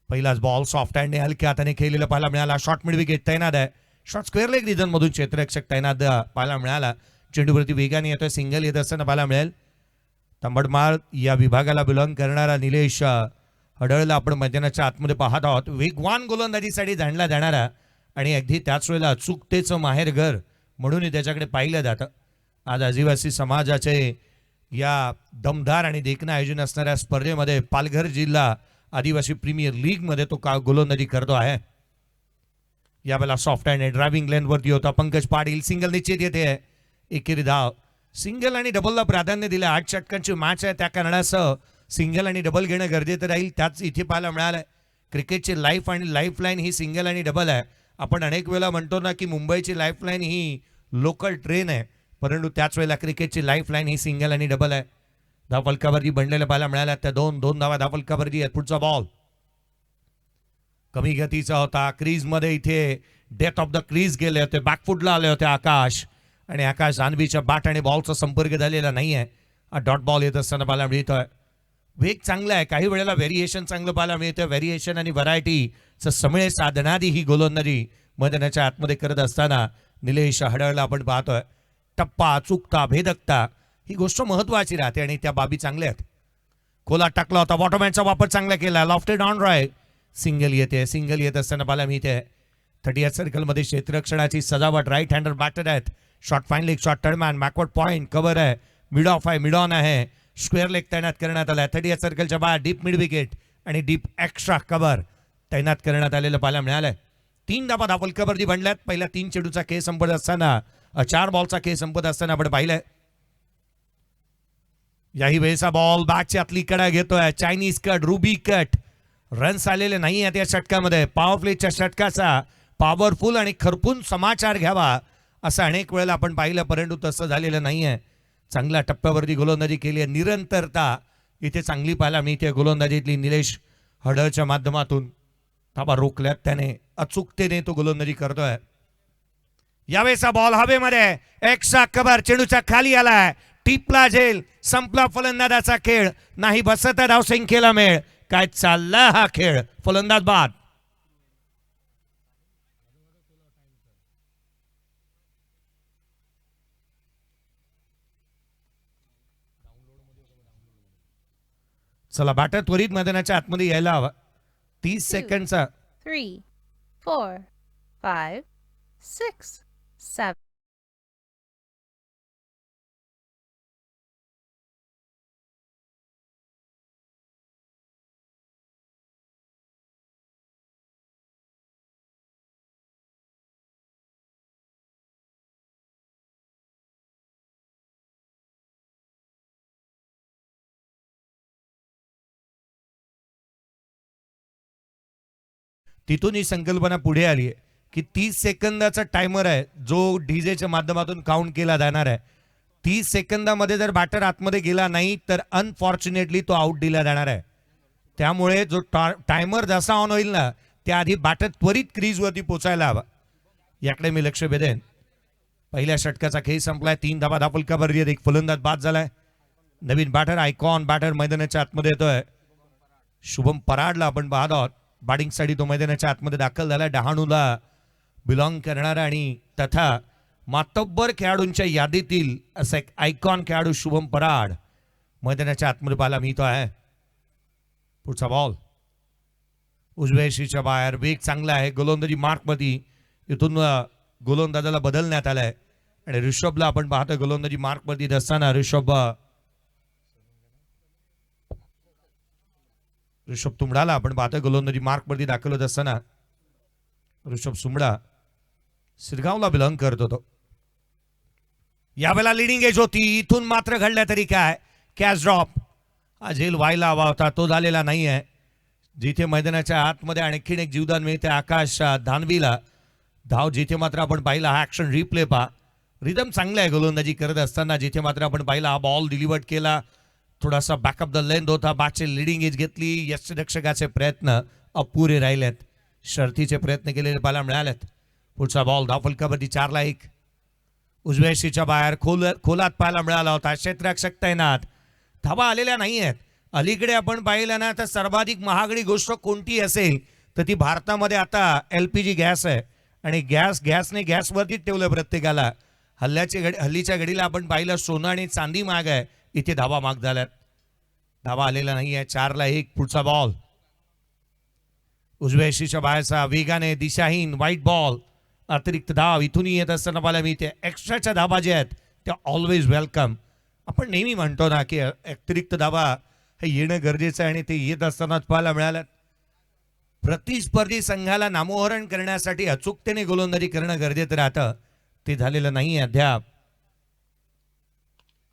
पहिलाच ball soft हँडने हलक्या हाताने खेळलेला पाहायला मिळाला. शॉट मिड विकेट तैनात आहे. शॉट स्क्वेअर लेग रिजन मधून क्षेत्ररक्षक तैनात पाहायला मिळाला. चेंडूवरती वेगाने येतोय. सिंगल येत असताना पाहायला मिळेल. तांबडमाळ या विभागाला बिलॉंग करणारा निलेश हडळला आपण मैदानाच्या आतमध्ये पाहत आहोत. वेगवान गोलंदाजीसाठी जाणला जाणारा आणि अगदी त्याच वेळेला अचूकतेचं माहेरघर म्हणून त्याच्याकडे पाहिलं जातं. आज आदिवासी समाजाचे या दमदार आणि देखणं आयोजन असणाऱ्या स्पर्धेमध्ये पालघर जिल्हा आदिवासी प्रीमियर लीग मध्ये तो गोलंदाजी करतो आहे. यावेळेला सॉफ्ट हँड ड्रायव्हिंग लेन वरती होता पंकज पाटील. सिंगल निश्चित येते. एकेरी धाव. सिंगल आणि डबलला प्राधान्य दिलं. 8 षटकांची मॅच आहे त्या कारणासह सिंगल आणि डबल घेणं गरजेचं राहील. त्याच इथे पाहायला मिळालं. क्रिकेटची लाईफ आणि लाईफलाईन ही सिंगल आणि डबल आहे. आपण अनेक वेळा म्हणतो ना की मुंबईची लाईफलाईन ही लोकल ट्रेन आहे, परंतु त्याच वेळेला क्रिकेटची लाईफलाईन ही सिंगल आणि डबल आहे. धावफलकावरती बनलेल्या पाहायला मिळाल्या त्या दोन धावा धावफलकावरती आहेत. पुढचा बॉल कमी गतीचा होता. क्रीज मध्ये इथे डेथ ऑफ द क्रीज गेले होते. बॅकफुटला आले होते आकाश आणि आकाश जान्हवीच्या बॅट आणि बॉलचा संपर्क झालेला नाहीये. डॉट बॉल येत असताना पाहायला मिळतोय. वेग चांगला आहे. काही वेळेला व्हेरिएशन चांगलं पाहायला मिळतं. व्हेरिएशन आणि व्हरायटीचं समळे साधणारी ही गोलंदाजी मैदानाच्या आतमध्ये करत असताना निलेश हडळला आपण पाहतोय. टप्पा, चुकता, भेदकता ही गोष्ट महत्वाची राहते आणि त्या बाबी चांगल्या आहेत. खोला टाकला होता. बॉटमॅनचा वापर चांगला केला. Lofted on right. सिंगल येते. सिंगल येत असताना पाहायला मिळते. 30th सर्कलमध्ये क्षेत्ररक्षणाची सजावट. राईट हँडर बॅटर आहेत. Short fine leg, short third man, backward point, cover आहे, मिड ऑफ आहे, मिड ऑन आहे, स्क्वेअर लेग तैनात करण्यात आला. 30th सर्कलच्या बाहेर डीप मिड विकेट आणि डीप एक्स्ट्रा कव्हर तैनात करण्यात आलेलं पाहायला मिळालंय. 3 धावा धावफलकावरती बनल्यात. पहिल्या 3 चेंडूचा खेळ संपत असताना 4 बॉलचा खेळ संपत असताना आपण पाहिलंय. याही वेळेचा बॉल बॅटच्या आतली कडा घेतोय. Chinese cut, ruby cut. Runs आलेले नाही आहेत या षटकामध्ये. पॉवर प्लेच्या षटकाचा पॉवरफुल आणि खरपून समाचार घ्यावा असं अनेक वेळेला आपण पाहिलं, परंतु तसं झालेलं नाहीये. चांगल्या टप्प्यावरती गोलंदाजी केली आहे. निरंतरता इथे चांगली पाहायला मिळते गोलंदाजीतली. निलेश हडळच्या माध्यमातून धावा रोखल्यात त्याने. अचूकतेने तो गोलंदाजी करतोय. यावेळेचा बॉल हवेमध्ये. एक्स्ट्रा कव्हर चेंडूच्या खाली आलाय. टिपला झेल. संपला फलंदाजाचा खेळ. नाही बसत धाव संख्येला मेळ. काय चालला हा खेळ. फलंदाज बाद. चला बॅटर त्वरित मैदानाच्या आतमध्ये यायला हवा. 30 सेकंडचा. 3, 4, 5, 6, 7. तिथून ही संकल्पना पुढे आली आहे की 30 सेकंदाचा टायमर आहे जो डीजेच्या माध्यमातून काउंट केला जाणार आहे. 30 सेकंदामध्ये जर बॅटर आतमध्ये गेला नाही तर अनफॉर्च्युनेटली तो आउट दिला जाणार आहे. त्यामुळे जो टायमर जसा ऑन होईल ना त्याआधी बॅटर त्वरित क्रीजवरती पोचायला हवा. याकडे मी लक्ष वेधेन. पहिल्या षटकाचा खेळ संपलाय. 3 धावा धावफलकावरती. एक फलंदाज बाद झालाय. नवीन बॅटर आयकॉन बॅटर मैदानाच्या आतमध्ये येतोय. शुभम पराडला आपण पाहत आहोत. बॅटिंगसाठी तो मैदानाच्या आतमध्ये दाखल झाला. डहाणूला बिलॉंग करणारा आणि तथा मातब्बर खेळाडूंच्या यादीतील असा एक आयकॉन खेळाडू शुभम पराड मैदानाच्या आतमध्ये पाहायला मिळतो आहे. पुढचा बॉल उजव्या शीच्या बाहेर. वेग चांगला आहे. गोलंदाजी मार्कमध्ये इथून गोलंदाजाला बदलण्यात आलाय आणि ऋषभला आपण पाहतोय गोलंदाजी मार्कमध्ये असताना. ऋषभ तुंबडाला आपण पाहतोय गोलंदाजी मार्कवरती दाखल होत असताना. ऋषभ सुमडा सिरगावला बिलॉंग करत होतो. यावेळेला लिडिंग एज होती. इथून मात्र घडल्या तरी काय. कॅच ड्रॉप हा झेल व्हायला हवा होता तो झालेला नाही आहे. जिथे मैदानाच्या आतमध्ये आणखीन एक जीवदान मिळते आकाश धानवीला. धाव जिथे मात्र आपण पाहिला. हा ऍक्शन रिप्ले पहा. रिदम चांगला आहे गोलंदाजी करत असताना. जिथे मात्र आपण पाहिला हा बॉल डिलिव्हर्ड केला. थोडासा बॅकअप द लेंथ होता. बॅटचे लिडिंग एज घेतली. यष्टिरक्षकाचे प्रयत्न अपुरे राहिलेत. शर्थीचे प्रयत्न केलेले पाहायला मिळालेत. पुढचा बॉल धावफलकावरती 4ला 1. उजव्या शीच्या बाहेर खोलात पाहायला मिळाला होता. क्षेत्ररक्षक तैनात. धावा आलेल्या नाही आहेत. अलीकडे आपण पाहिलं ना तर सर्वाधिक महागडी गोष्ट कोणती असेल तर ती भारतामध्ये आता LPG गॅस आहे. आणि गॅसने गॅसवरतीच ठेवलं प्रत्येकाला. हल्लीच्या घडीला आपण पाहिलं सोनं आणि चांदी महाग आहे, इथे धावा महाग झाल्यात. धावा आलेला नाही आहे. 4-1 पुढचा बॉल. उजव्या यष्टीच्या बाहेरचा वेगाने दिशाहीन वाईट बॉल. अतिरिक्त धाव इथूनही येत असताना पाहायला मिळते. एक्स्ट्राच्या धावा ज्या आहेत त्या ऑलवेज वेलकम. आपण नेहमी म्हणतो ना की अतिरिक्त धावा हे येणं गरजेचं आहे आणि ते येत असतानाच पाहायला मिळालं. प्रतिस्पर्धी संघाला नामोहरण करण्यासाठी अचूकतेने गोलंदाजी करणं गरजेचं राहतं, ते झालेलं नाही अद्याप.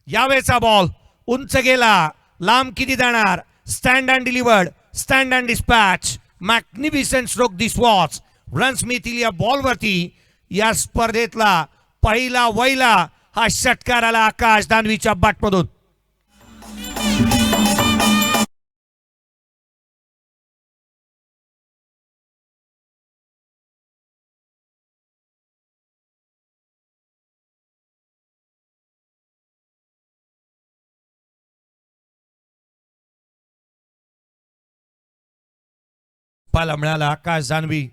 यावेळेचा बॉल उंच गेला, लांब किती जाणार. Stand and delivered, stand and dispatch. Magnificent stroke this watch. Runs मिळतील या बॉलवरती. या स्पर्धेतला पहिला वैला हा षटकार आला आकाश दानवीच्या बॅटमधून. पाहायला मिळाला Akash Danvi.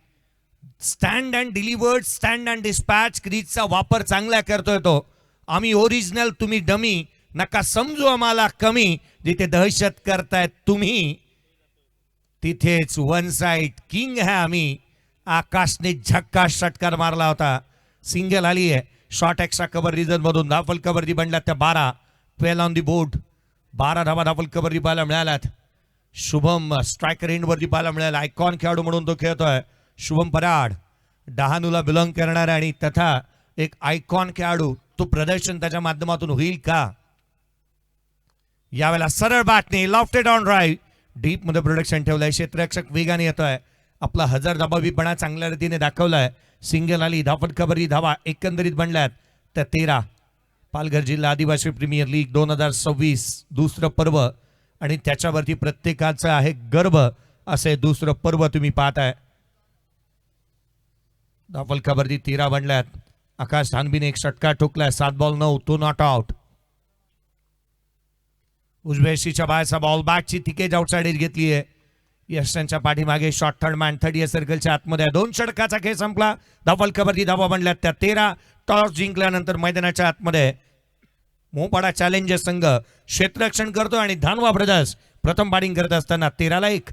Stand and delivered, stand and dispatch क्रीजचा वापर चांगला करतोय तो. आम्ही ओरिजिनल, तुम्ही डमी. नका समजू आम्हाला कमी. जिथे दहशत करतायत तुम्ही तिथेच वन साइड किंग है आम्ही. आकाशने झक्कास षटकार मारला होता. सिंगल आली आहे. शॉर्ट एक्स्ट्रा कव्हर रिझन मधून धावफल कव्हर बनल्यात त्या 12. 12 ऑन दी बोर्ड. 12 धावा धावफल कव्हर पाहायला मिळाल्यात. शुभम स्ट्रायकर एंड वरती पाहायला मिळाला. आयकॉन खेळाडू म्हणून तो खेळतोय. शुभम पराड डहाणूला बिलॉंग करणारा आणि तथा एक आयकॉन खेळाडू. तो प्रदर्शन त्याच्या माध्यमातून होईल का. यावेळेला सरळ बॅटने लॉफ्टेड ऑन ड्राईव्ह. डीप मध्ये प्रोडक्शन ठेवलंय. क्षेत्ररक्षक वेगाने येतोय. आपला हजर धाबावीपणा चांगल्या रीतीने दाखवलाय. सिंगल आली. धावफल कव्हर धावा एकंदरीत बनल्यात त्या 13. पालघर जिल्हा आदिवासी प्रीमियर लीग 2026 दुसरं पर्व आणि त्याच्यावरती प्रत्येकाचं आहे गर्व असे दुसरं पर्व तुम्ही पाहताय. धावफल कव्हर 13 बनल्यात. आकाश दानवीने एक षटकार ठोकलाय. 7 बॉल 9, तो नॉट आउट. उजव्या यष्टीच्या बाहेरचा बॉल बॅटची तिकेज आउटसाइड एज घेतली आहे. यष्टांच्या पाठीमागे शॉर्ट थर्ड मॅन 30 सर्कलच्या आतमध्ये 2 षटकाचा खेळ संपला. धावफल कव्हर धावा बनल्यात त्या 13. टॉस जिंकल्यानंतर मैदानाच्या आतमध्ये मोपाडा चॅलेंजर्स संघ क्षेत्ररक्षण करतो आणि धानवा ब्रदर्स प्रथम बॅटिंग करत असताना 13-1.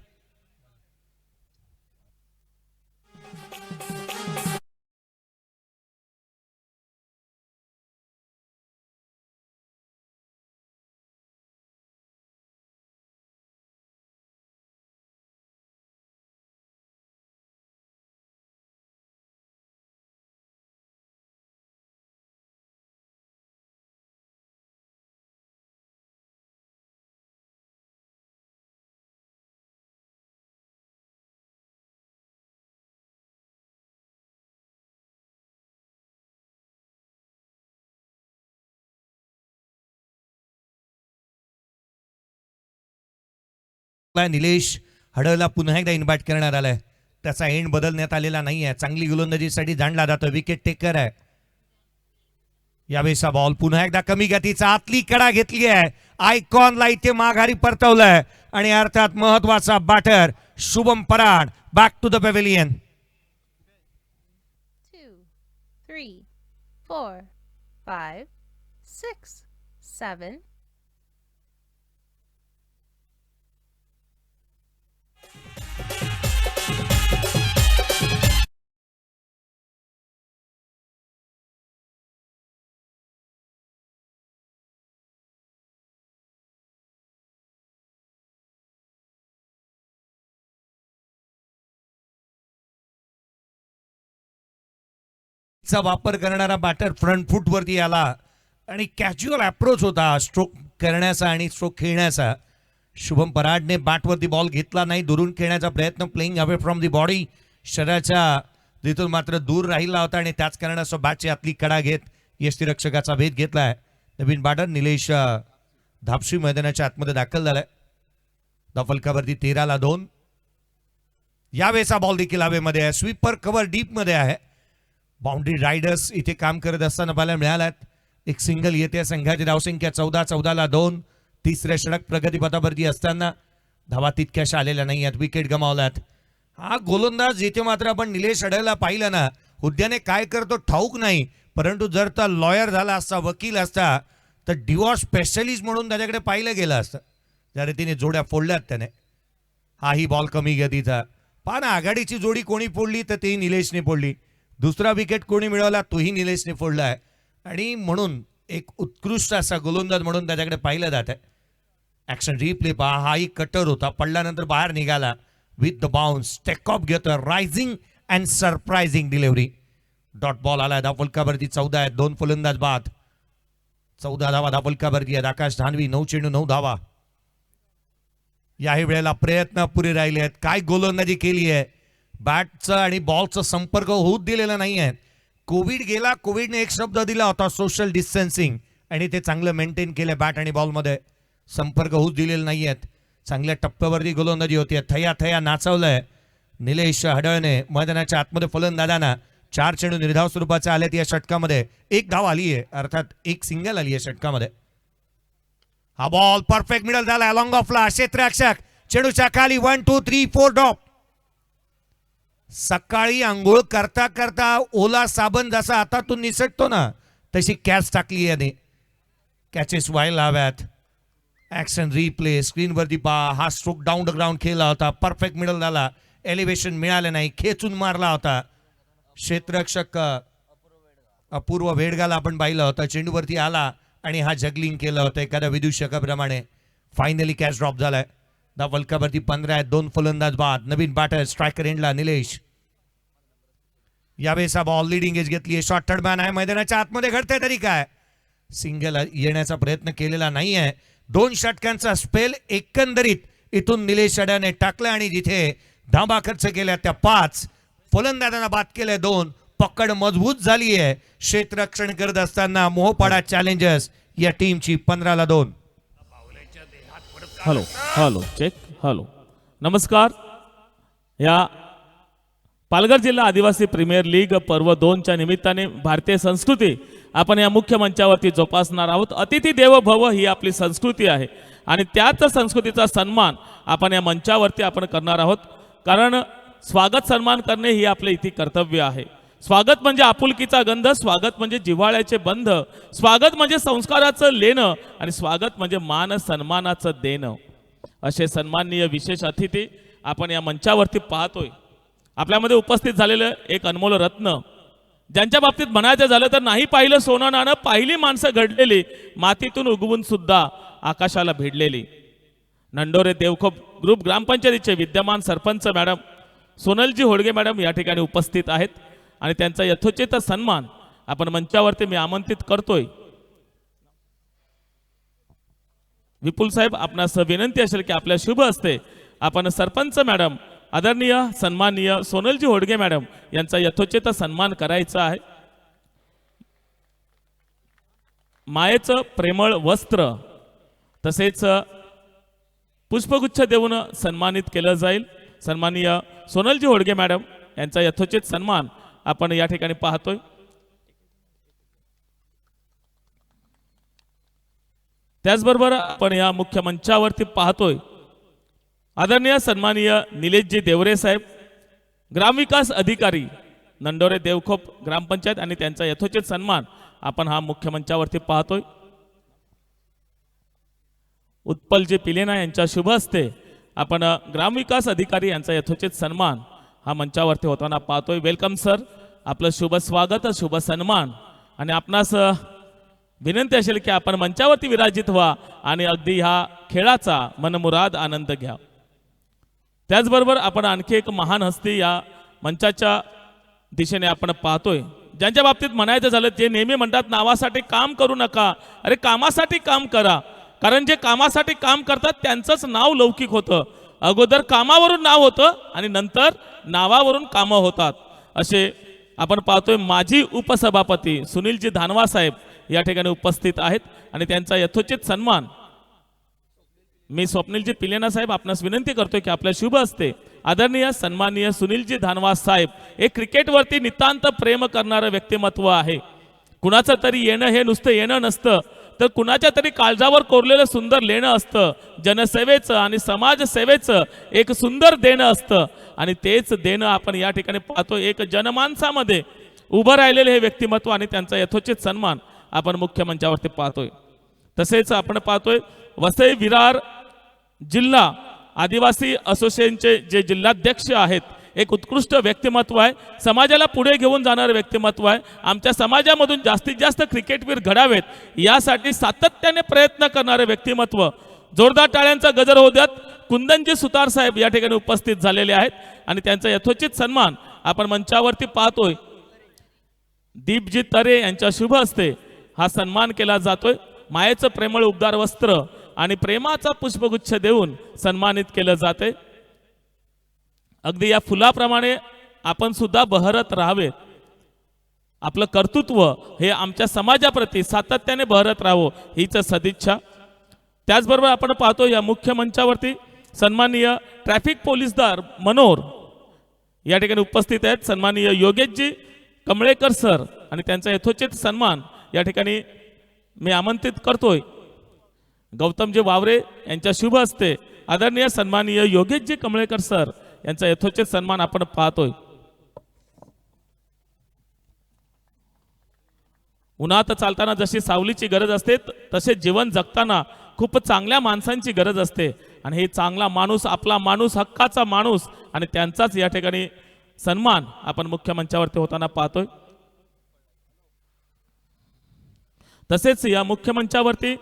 निलेश हडळला पुन्हा एकदा इन्व्हाइट करण्यात आलाय. त्याचा एंड बदलण्यात आलेला नाहीये. चांगली गोलंदाजीसाठी जाणला जातो. विकेट टेकर आहे. यावेळेचा बॉल पुन्हा एकदा कमी गतीचा आतली कडा घेतली आहे. आयकॉनला इथे माघारी परतवलंय आणि अर्थात महत्वाचा batter Shubham Parad back to the pavilion. 2, 3, 4, 5, 6, 7. चा वापर करणारा बॅटर फ्रंट फूट वरती आला आणि कॅज्युअल अप्रोच होता स्ट्रोक करण्याचा आणि स्ट्रोक खेळण्याचा. शुभम पराडने बॅटवरती बॉल घेतला नाही. दुरून खेळण्याचा प्रयत्न, playing away from the body, शरीराच्या तिथून मात्र दूर राहिला होता आणि त्याच कारणास्तव बॅटची आतली कडा घेत यष्टीरक्षकाचा भेद घेतलाय. नवीन बॅटर निलेश धापशी मैदानाच्या आतमध्ये दाखल झालाय. धावफल कव्हर 13-2. यावेळेचा बॉल देखील हवेमध्ये आहे. स्वीपर कव्हर डीप मध्ये आहे. बाउंड्री रायडर्स इथे काम करत असताना पाहायला मिळाल्यात. एक सिंगल येते. संघाची धावसंख्या 14-2. तिसऱ्या षटक प्रगतीपथावरती असताना धावा तितक्याशा आलेल्या नाही आहेत, विकेट गमावल्यात. हा गोलंदाज जिथे मात्र आपण निलेश अडळला पाहिलं ना, उद्याने काय करतो ठाऊक नाही, परंतु जर तो लॉयर झाला असता, वकील असता, तर डिवॉर्स स्पेशलिस्ट म्हणून त्याच्याकडे पाहिलं गेलं असतं. जर तिने जोड्या फोडल्यात त्याने. हाही बॉल कमी गतीचा. पहा ना, आघाडीची जोडी कोणी फोडली तर तेही निलेशने फोडली. दुसरा विकेट कोणी मिळवला तोही निलेशने फोडला आहे. आणि म्हणून एक उत्कृष्ट असा गोलंदाज म्हणून त्याच्याकडे पाहिलं जात आहे. ॲक्शन रिप्ले पहा, हाही कटर होता, पडल्यानंतर बाहेर निघाला with the bounce. Take off घेतोय, rising and surprising delivery. Dot ball आलाय. धावफलकावरती 14 आहेत, 2 फलंदाज बाद. 14 धावा धावफलकावरती आहेत. आकाश धानवी 9 चेंडू 9 धावा. याही वेळेला प्रयत्न पुरे राहिले आहेत. काय गोलंदाजी केली आहे. बॅटचा आणि बॉलचा संपर्क होऊच दिलेला नाही आहे. कोविड गेला, कोविडने एक शब्द दिला होता, सोशल डिस्टन्सिंग, आणि ते चांगलं मेंटेन केलं. बॅट आणि बॉलमध्ये संपर्क होऊच दिलेले नाही आहेत. चांगल्या टप्प्यावरती गोलंदाजी होती. थया थया नाचवलंय निलेश हडळने मैदानाच्या आतमध्ये फलंदाजांना. 4 चेंडू निर्धाव स्वरूपाचे आलेत या षटकामध्ये. 1 धाव आली आहे, अर्थात 1 सिंगल आली आहे षटकामध्ये. हा बॉल परफेक्ट मिडल झाला लॉंग ऑफला. क्षेत्ररक्षक चेंडूच्या खाली 1 2 3 4 ड्रॉप. सकाळी आंघोळ करता करता ओला साबण जसा हातातून निसटतो ना, तशी कॅच टाकली याने. कॅचेस व्हायला हव्यात. ऍक्शन रिप्ले स्क्रीनवरती पहा. हा स्ट्रोक डाऊन द ग्राउंड खेळला होता, परफेक्ट मिडल झाला, एलिव्हेशन मिळालं नाही, खेचून मारला होता. क्षेत्ररक्षक अपूर्व वेडगाला आपण पाहिलं होतं, चेंडूवरती आला आणि हा जगलिंग केलं होतं एखाद्या विदूषकाप्रमाणे. फायनली कॅच ड्रॉप झालाय. धावफलकावरती 15 आहेत, 2 फलंदाज बाद. नवीन बॅटर स्ट्रायकर एंडला निलेश. यावेळेस हा बॉल लिडिंग एज घेतली. शॉर्ट थर्ड मॅन आहे, मैदानाच्या आतमध्ये घडतंय तरी काय. सिंगल येण्याचा प्रयत्न केलेला नाही आहे. 2 षटकांचा स्पेल एकंदरीत इथून निलेश अड्याने टाकला आणि जिथे धाबा खर्च केल्या त्या 5 फलंदाजांना बाद केल्या 2. पकड मजबूत झाली आहे. क्षेत्ररक्षण करत असताना मोहपाडा चॅलेंजर्स या टीमची 15-2. Hello hello check. हॅलो नमस्कार. या पालघर जिल्हा आदिवासी प्रीमियर लीग पर्व 2च्या निमित्ताने भारतीय संस्कृती आपण या मुख्य मंचावरती जोपासणार आहोत. अतिथी देवो भव ही आपली संस्कृती आहे आणि त्याच संस्कृतीचा सन्मान आपण या मंचावरती आपण करणार आहोत. कारण स्वागत सन्मान करणे ही आपले इथे कर्तव्य आहे. स्वागत म्हणजे आपुलकीचा गंध, स्वागत म्हणजे जिव्हाळ्याचे बंध, स्वागत म्हणजे संस्काराचं लेणं आणि स्वागत म्हणजे मान सन्मानाचं देणं. असे सन्माननीय विशेष अतिथी आपण या मंचावरती पाहतोय. आपल्यामध्ये उपस्थित झालेलं एक अनमोल रत्न, ज्यांच्या बाबतीत म्हणायचं झालं तर नाही पाहिलं सोनं नाणं, पाहिली माणसं घडलेली, मातीतून उगवून सुद्धा आकाशाला भिडलेली. नंडोरे देवखोप ग्रुप ग्रामपंचायतीचे विद्यमान सरपंच मॅडम सोनलजी होडगे मॅडम या ठिकाणी उपस्थित आहेत आणि त्यांचा यथोचित सन्मान आपण मंचावरती मी आमंत्रित करतोय. विपुल साहेब, आपणास विनंती असेल की आपल्या शुभ हस्ते आपण सरपंच मॅडम आदरणीय सन्माननीय सोनलजी होडगे मॅडम यांचा यथोचित सन्मान करायचा आहे. मायेचं प्रेमळ वस्त्र तसेच पुष्पगुच्छ देऊन सन्मानित केलं जाईल. सन्माननीय सोनलजी होडगे मॅडम यांचा यथोचित सन्मान आपण या ठिकाणी पाहतोय. त्याचबरोबर आपण या मुख्य मंचावरती पाहतोय आदरणीय सन्माननीय निलेशजी देवरे साहेब, ग्रामविकास अधिकारी नंडोरे देवखोप ग्रामपंचायत, आणि त्यांचा यथोचित सन्मान आपण हा मुख्य मंचावरती पाहतोय. उत्पलजी पिलेना यांच्या शुभ हस्ते आपण ग्रामविकास अधिकारी यांचा यथोचित सन्मान हा मंचावरती होताना पाहतोय. वेलकम सर, आपलं शुभ स्वागत, शुभ सन्मान. आणि आपणास विनंती असेल की आपण मंचावरती विराजित व्हा आणि अगदी ह्या खेळाचा मनमुराद आनंद घ्या. त्याचबरोबर आपण आणखी एक महान हस्ती या मंचाच्या दिशेने आपण पाहतोय, ज्यांच्या बाबतीत म्हणायचं झालं ते नेहमी म्हणतात नावासाठी काम करू नका, अरे कामासाठी काम करा. कारण जे कामासाठी काम करतात त्यांचंच नाव लौकिक होतं. अगोदर कामावरून नाव होतं आणि नंतर नावावरून कामं होतात. असे आपण पाहतोय माजी उपसभापती सुनीलजी धानवा साहेब या ठिकाणी उपस्थित आहेत आणि त्यांचा यथोचित सन्मान मी स्वप्नीलजी पिलेना साहेब आपणास विनंती करतोय की आपल्या शुभ हस्ते आदरणीय सन्माननीय सुनीलजी धानवा साहेब, एक क्रिकेटवरती नितांत प्रेम करणारं व्यक्तिमत्व आहे. कुणाचं तरी येणं हे नुसतं येणं नसतं, तर कुणाच्या तरी काळजावर कोरलेलं सुंदर लेणं असतं, जनसेवेचं आणि समाजसेवेचं एक सुंदर देणं असतं. आणि तेच देणं आपण या ठिकाणी पाहतो. एक जनमानसामध्ये उभं राहिलेले हे व्यक्तिमत्व आणि त्यांचा यथोचित सन्मान आपण मुख्य मंचावरती पाहतोय. तसेच आपण पाहतोय वसई विरार जिल्हा आदिवासी असोसिएशनचे जे जिल्हाध्यक्ष आहेत, एक उत्कृष्ट व्यक्तिमत्व आहे, समाजाला पुढे घेऊन जाणारं व्यक्तिमत्व आहे. आमच्या समाजामधून जास्तीत जास्त क्रिकेटवीर घडावेत यासाठी सातत्याने प्रयत्न करणारे व्यक्तिमत्व. जोरदार टाळ्यांचा गजर होऊ द्यात. कुंदनजी सुतार साहेब या ठिकाणी उपस्थित झालेले आहेत आणि त्यांचा यथोचित सन्मान आपण मंचावरती पाहतोय. दीपजी तरे यांच्या शुभ हस्ते हा सन्मान केला जातोय. मायेचं प्रेमळ उबदार वस्त्र आणि प्रेमाचा पुष्पगुच्छ देऊन सन्मानित केलं जाते. अगदी या फुलाप्रमाणे आपण सुद्धा बहरत राहावे. आपलं कर्तृत्व हे आमच्या समाजाप्रती सातत्याने बहरत राहावं हीच सदिच्छा. त्याचबरोबर आपण पाहतो या मुख्य मंचावरती सन्माननीय ट्रॅफिक पोलीसदार मनोर या ठिकाणी उपस्थित आहेत. सन्माननीय योगेशजी कमळेकर सर आणि त्यांचा यथोचित सन्मान या ठिकाणी मी आमंत्रित करतोय. गौतमजी वावरे यांच्या शुभ हस्ते आदरणीय सन्माननीय योगेशजी कमळेकर सर यांचा यथोचित सन्मान आपण पाहतोय. उन्हात चालताना जशी सावलीची गरज असते तसे जीवन जगताना खूप चांगल्या माणसांची गरज असते. आणि हे चांगला माणूस, आपला माणूस, हक्काचा माणूस आणि त्यांचाच या ठिकाणी सन्मान आपण मुख्य मंचावरती होताना पाहतोय. तसेच या मुख्य मंचावरती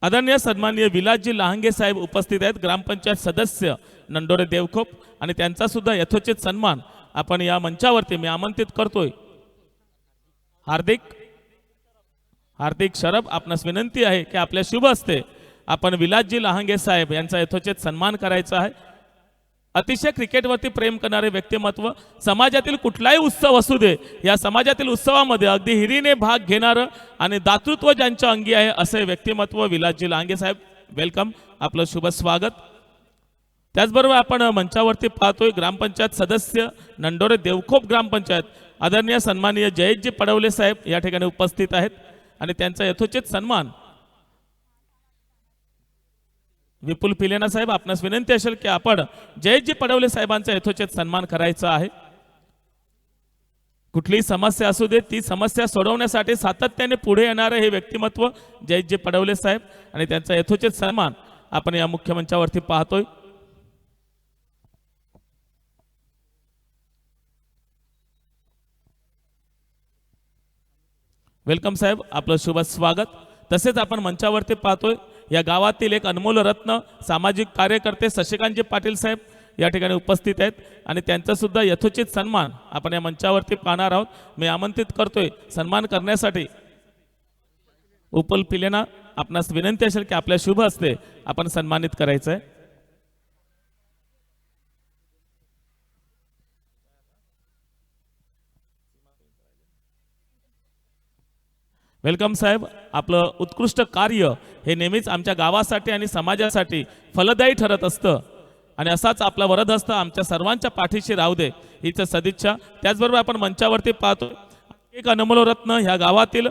आदरणीय सन्माननीय विलासजी लहांगे साहेब उपस्थित आहेत, ग्रामपंचायत सदस्य नंडोरे देवखोप, आणि त्यांचा सुद्धा यथोचित सन्मान आपण या मंचावरती मी आमंत्रित करतोय. हार्दिक हार्दिक शरभ, आपणास विनंती आहे की आपल्या शुभ हस्ते आपण विलासजी लहांगे साहेब यांचा यथोचित सन्मान करायचा आहे. अतिशय क्रिकेटवरती प्रेम करणारे व्यक्तिमत्व, समाजातील कुठलाही उत्सव असू दे या समाजातील उत्सवामध्ये अगदी हिरीने भाग घेणारं आणि दातृत्व ज्यांच्या अंगी आहे असे व्यक्तिमत्व विलासजी लांगे साहेब. वेलकम, आपलं शुभ स्वागत. त्याचबरोबर आपण मंचावरती पाहतोय ग्रामपंचायत सदस्य नंडोरे देवखोप ग्रामपंचायत आदरणीय सन्माननीय जयेशजी पडवले साहेब या ठिकाणी उपस्थित आहेत आणि त्यांचा यथोचित सन्मान. विपुल पिलेना साहेब, आपणास विनंती असेल की आपण जयेशजी पडवले साहेबांचा यथोचित सन्मान करायचा आहे. कुठलीही समस्या असू दे ती समस्या सोडवण्यासाठी सातत्याने पुढे येणारे हे व्यक्तिमत्व जयेशजी पडवले साहेब आणि त्यांचा यथोचित सन्मान आपण या मुख्य मंचावरती पाहतोय. वेलकम साहेब, आपलं शुभ स्वागत. तसेच आपण मंचावरती पाहतोय या गावातील एक अनमोल रत्न सामाजिक कार्यकर्ते शशिकांतजी पाटील साहेब या ठिकाणी उपस्थित आहेत आणि त्यांचा सुद्धा यथोचित सन्मान आपण या मंचावरती पाहणार आहोत. मी आमंत्रित करतोय सन्मान करण्यासाठी उपल पिलेना, आपणास विनंती असेल की आपल्या शुभ हस्ते आपण सन्मानित करायचं आहे. वेलकम साहेब, आपलं उत्कृष्ट कार्य हे नेहमीच आमच्या गावासाठी आणि समाजासाठी फलदायी ठरत असतं आणि असाच आपला वरदहस्त आमच्या सर्वांच्या पाठीशी राहू दे हीच सदिच्छा. त्याचबरोबर आपण मंचावरती पाहतो एक अनमोल रत्न ह्या गावातील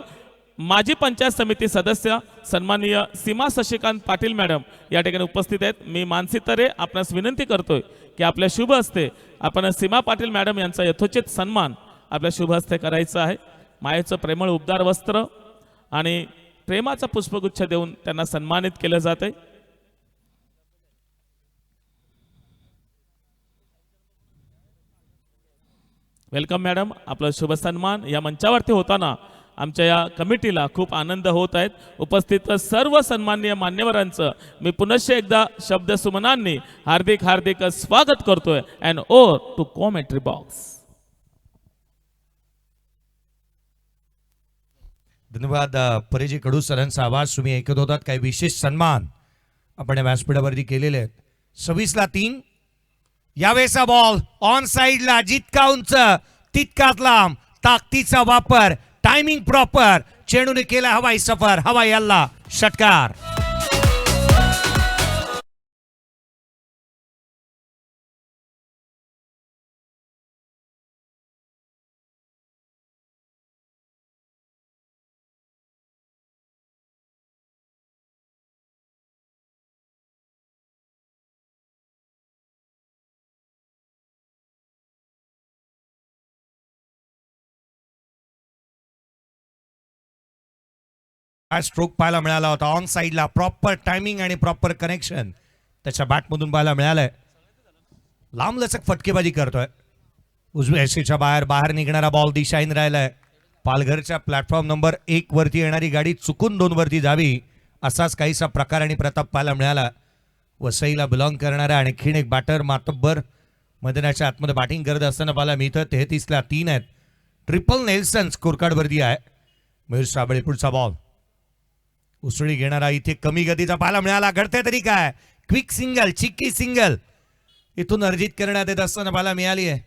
माजी पंचायत समिती सदस्य सन्माननीय सीमा शशिकांत पाटील मॅडम या ठिकाणी उपस्थित आहेत. मी मानसी तरे आपणास विनंती करतोय की आपल्या शुभ हस्ते आपण सीमा पाटील मॅडम यांचा यथोचित सन्मान आपल्या शुभ हस्ते करायचा आहे. मायेचं प्रेमळ उबदार वस्त्र आणि प्रेमाचा पुष्पगुच्छ देऊन त्यांना सन्मानित केलं जाते. वेलकम मॅडम, आपलं शुभ सन्मान या मंचावरती होताना आमच्या या कमिटीला खूप आनंद होत आहेत. उपस्थित सर्व सन्माननीय मान्यवरांचं मी पुनश्च एकदा शब्द सुमनांनी हार्दिक हार्दिक स्वागत करतोय. And over to commentary box. धन्यवाद परेजी कडू सरांचा आवाज तुम्ही ऐकत होतात. काही विशेष सन्मान आपण या व्यासपीठावरती केलेले आहेत. 26-3 यावेळेचा बॉल ऑन साइडला, जितका उंच तितकाच लांब, ताकदीचा वापर, टायमिंग प्रॉपर, चेंडूने केला हवाई सफर, हवाई हल्ला, षटकार. हा स्ट्रोक पाहायला मिळाला होता ऑन साईडला. प्रॉपर टायमिंग आणि प्रॉपर कनेक्शन त्याच्या बॅटमधून पाहायला मिळालंय. लांबलचक फटकेबाजी करतोय. उजव्या यशीच्या बाहेर बाहेर निघणारा बॉल दिशाहीन राहिलाय. पालघरच्या प्लॅटफॉर्म नंबर 1 वरती येणारी गाडी चुकून 2 वरती जावी असाच काहीसा प्रकार आणि प्रताप पाहायला मिळाला. वसईला बिलॉंग करणारा आणखीन एक बॅटर मातब्बर मैदानाच्या आतमध्ये बॅटिंग करत असताना पाहायला मिळतं. 33ला 3 आहेत. ट्रिपल नेल्सन स्कोर कार्ड वरती आहे. मयूर साबळे पुढचा बॉल उसळी घेणारा इथे कमी गतीचा पाहायला मिळाला. घडते तरी काय क्विक सिंगल चिक्की सिंगल इथून अर्जित करण्यात येत असताना पाहायला मिळाली आहे.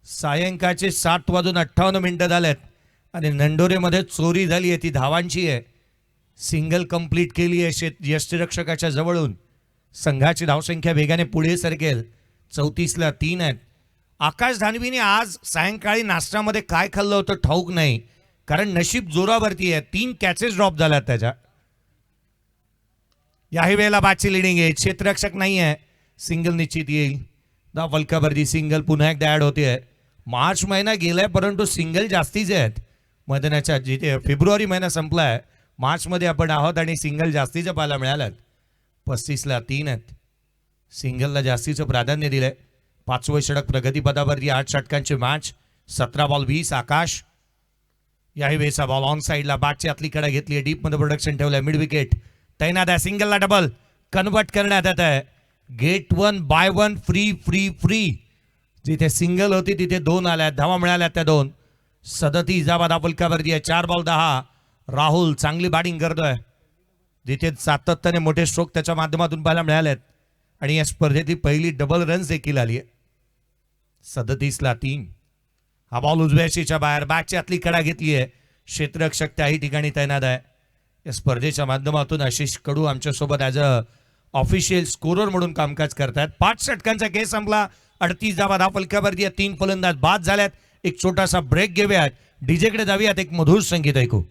सायंकाळचे 7:58 झालेत आणि नंडोरेमध्ये चोरी झाली आहे ती धावांची आहे. सिंगल कंप्लीट केली आहे यष्टिरक्षकाच्या जवळून. संघाची धावसंख्या वेगाने पुढे सरकेल. 34ला 3 आहेत. आकाश धानवीने आज सायंकाळी नाश्त्यामध्ये काय खाल्लं होतं ठाऊक नाही कारण नशीब जोरावरती आहे. 3 कॅचेस ड्रॉप झाल्यात त्याच्या. याही वेळेला बादची लिडिंग आहे. क्षेत्ररक्षक नाही आहे. सिंगल निश्चित येईल. दा फलकावरती सिंगल पुन्हा एकदा ऍड होते. मार्च महिना गेलाय परंतु सिंगल जास्तीचे आहेत मैदानाच्या. जिथे फेब्रुवारी महिना संपलाय मार्चमध्ये आपण आहोत आणि सिंगल जास्तीचं पाहायला मिळालं. 35ला 3 आहेत. सिंगलला जास्तीचं प्राधान्य दिलंय. 5वं षटक प्रगतीपदावरती 8 षटकांची मॅच. 17 बॉल 20. आकाश याही वेळेचा बॉल ऑन साईडला बॅटची आतली कडा घेतली आहे. डीपमध्ये प्रोडक्शन ठेवलंय. मिड विकेट तैनात आहे. सिंगलला डबल कन्वर्ट करण्यात येत आहे. Get 1 by 1 free free free. जिथे सिंगल होती तिथे 2 आल्या. धावा मिळाल्या त्या 2. 37 धावा दाफलकावरती आहे. 4 बॉल 10. राहुल चांगली बॅटिंग करतोय. जिथे सातत्याने मोठे स्ट्रोक त्याच्या माध्यमातून पाहायला मिळालेत आणि या स्पर्धेतली पहिली डबल रन्स देखील आली आहे. 37ला 3. हा बॉल उजव्याशीच्या बाहेर बॅटची आतली कडा घेतली आहे. क्षेत्ररक्षक त्याही ठिकाणी तैनात आहे. या स्पर्धेच्या माध्यमातून आशिष कडू आमच्यासोबत ॲज अ ऑफिशियल स्कोरर म्हणून कामकाज करतात. 5 षटकांचा खेळ संपला. 38 धावा धावफलकावरती 3 फलंदाज बाद झाल्यात. एक छोटासा ब्रेक घेऊयात. डीजेकडे जाऊयात. एक मधुर संगीत ऐकू.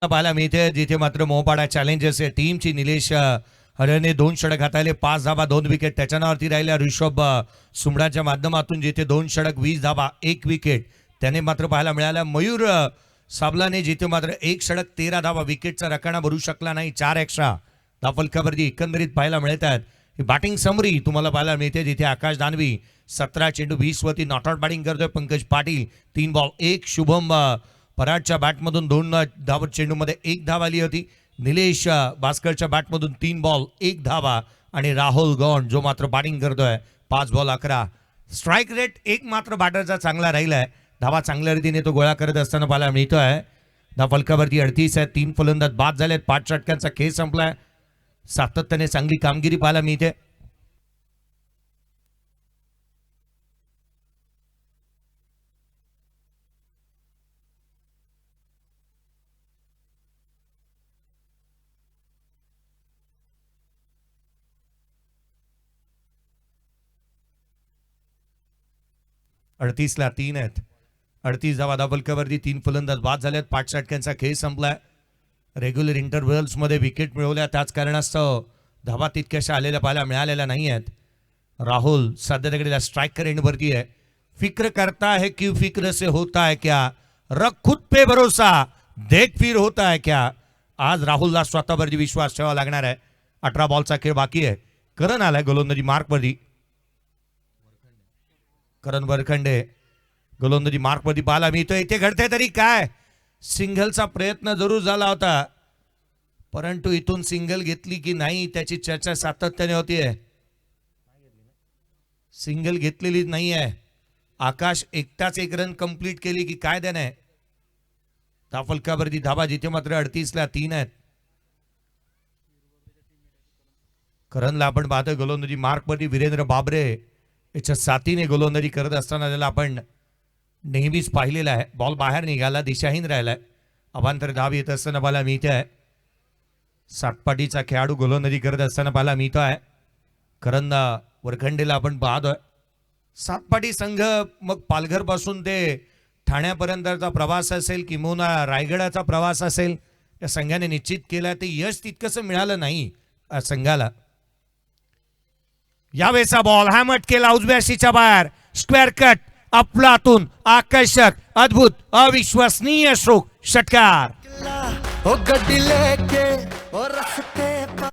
पाहायला मिळते जिथे मात्र मोहपाडा चॅलेंजर्स आहे टीमची निलेश हरणे 2 षटक हाताळले. 5 धावा 2 विकेट त्याच्या नावावरती राहिल्या. ऋषभ सुमडाच्या माध्यमातून जिथे 2 षटक 20 धावा 1 विकेट त्याने मात्र पाहायला मिळाला. मयूर साबलाने जिथे मात्र 1 षटक 13 धावा विकेटचा रकाना भरू शकला नाही. 4 एक्स्ट्रा धावफलकावरती एकंदरीत पाहायला मिळतात. ही बॅटिंग समरी तुम्हाला पाहायला मिळते जिथे आकाश दानवी 17 चेंडू 20 वरती नॉट आउट बॅटिंग करतोय. पंकज पाटील 3 बॉल 1. शुभम पराडच्या बॅटमधून 2 धावा चेंडूमध्ये 1 धाव आली होती. निलेश भास्करच्या बॅटमधून 3 बॉल 1 धावा आणि राहुल गौंड जो मात्र बॅटिंग करतोय 5 बॉल 11. स्ट्राईक रेट एक मात्र बॅटरचा चांगला राहिलाय. धावा चांगल्या रीतीने तो गोळा करत असताना पाहायला मिळतोय. धावफलकावरती 38 आहे. 3 फलंदाज बाद झालेत. 5 षटकांचा खेळ संपलाय. सातत्याने चांगली कामगिरी पाहायला मिळते. ला 3 आहेत. 38 धावा धावफलकावरती 3 फलंदाज बाद झालेत. 5 षटकांचा खेळ संपलाय. रेग्युलर इंटरव्हल्स मध्ये विकेट मिळवल्या त्याच कारणास्तव धावा तितक्याशा आलेल्या पाहायला मिळालेल्या नाही आहेत. राहुल सध्या तगडीला स्ट्रायकर एंडवरती आहे. फिक्र करता है क्यों फिक्र से होता है क्या, रख खुद पे भरोसा देख फिर होता है क्या. आज राहुलला स्वतःवरती विश्वास ठेवावा लागणार आहे. 18 बॉलचा खेळ बाकी आहे. करण आलाय गोलंदाजी मार्कवरती. करण वरखंडे गोलंदाजी मार्कवरती पाहायला मिळतोय. इथे घडतंय तरी काय. सिंगलचा प्रयत्न जरूर झाला होता परंतु इथून सिंगल घेतली की नाही त्याची चर्चा सातत्याने होतीये. सिंगल घेतलेली नाही आहे. आकाश एकटाच 1 रन कंप्लीट केली की काय देणं. धावफलकावरती धावा जिथे मात्र 38ला 3 आहेत. करणला आपण पाहतोय गोलंदाजी मार्कवरती. वीरेंद्र बाबरे याच्या साथीने गोलंदाजी करत असताना त्याला आपण नेहमीच पाहिलेला आहे. बॉल बाहेर निघाला दिशाहीन राहिलाय. अभांतर धाव येत असताना मला मिळते आहे. सातपाटीचा खेळाडू गोलंदाजी करत असताना पाहायला मिळतोय. कारण वरखंडेला आपण पाहतोय सातपाटी संघ मग पालघर पासून ते ठाण्यापर्यंतचा प्रवास असेल किंवा रायगडाचा प्रवास असेल या संघाने निश्चित केला. ते यश तितकंसं मिळालं नाही या संघाला. यावेळेचा बॉल हॅमट केला उजव्या शीच्या बाहेर. स्क्वेअर कट अफलातून आकर्षक अद्भुत अविश्वसनीय स्ट्रोक षटकार. ओ गड्डी लेके ओ रस्ते पर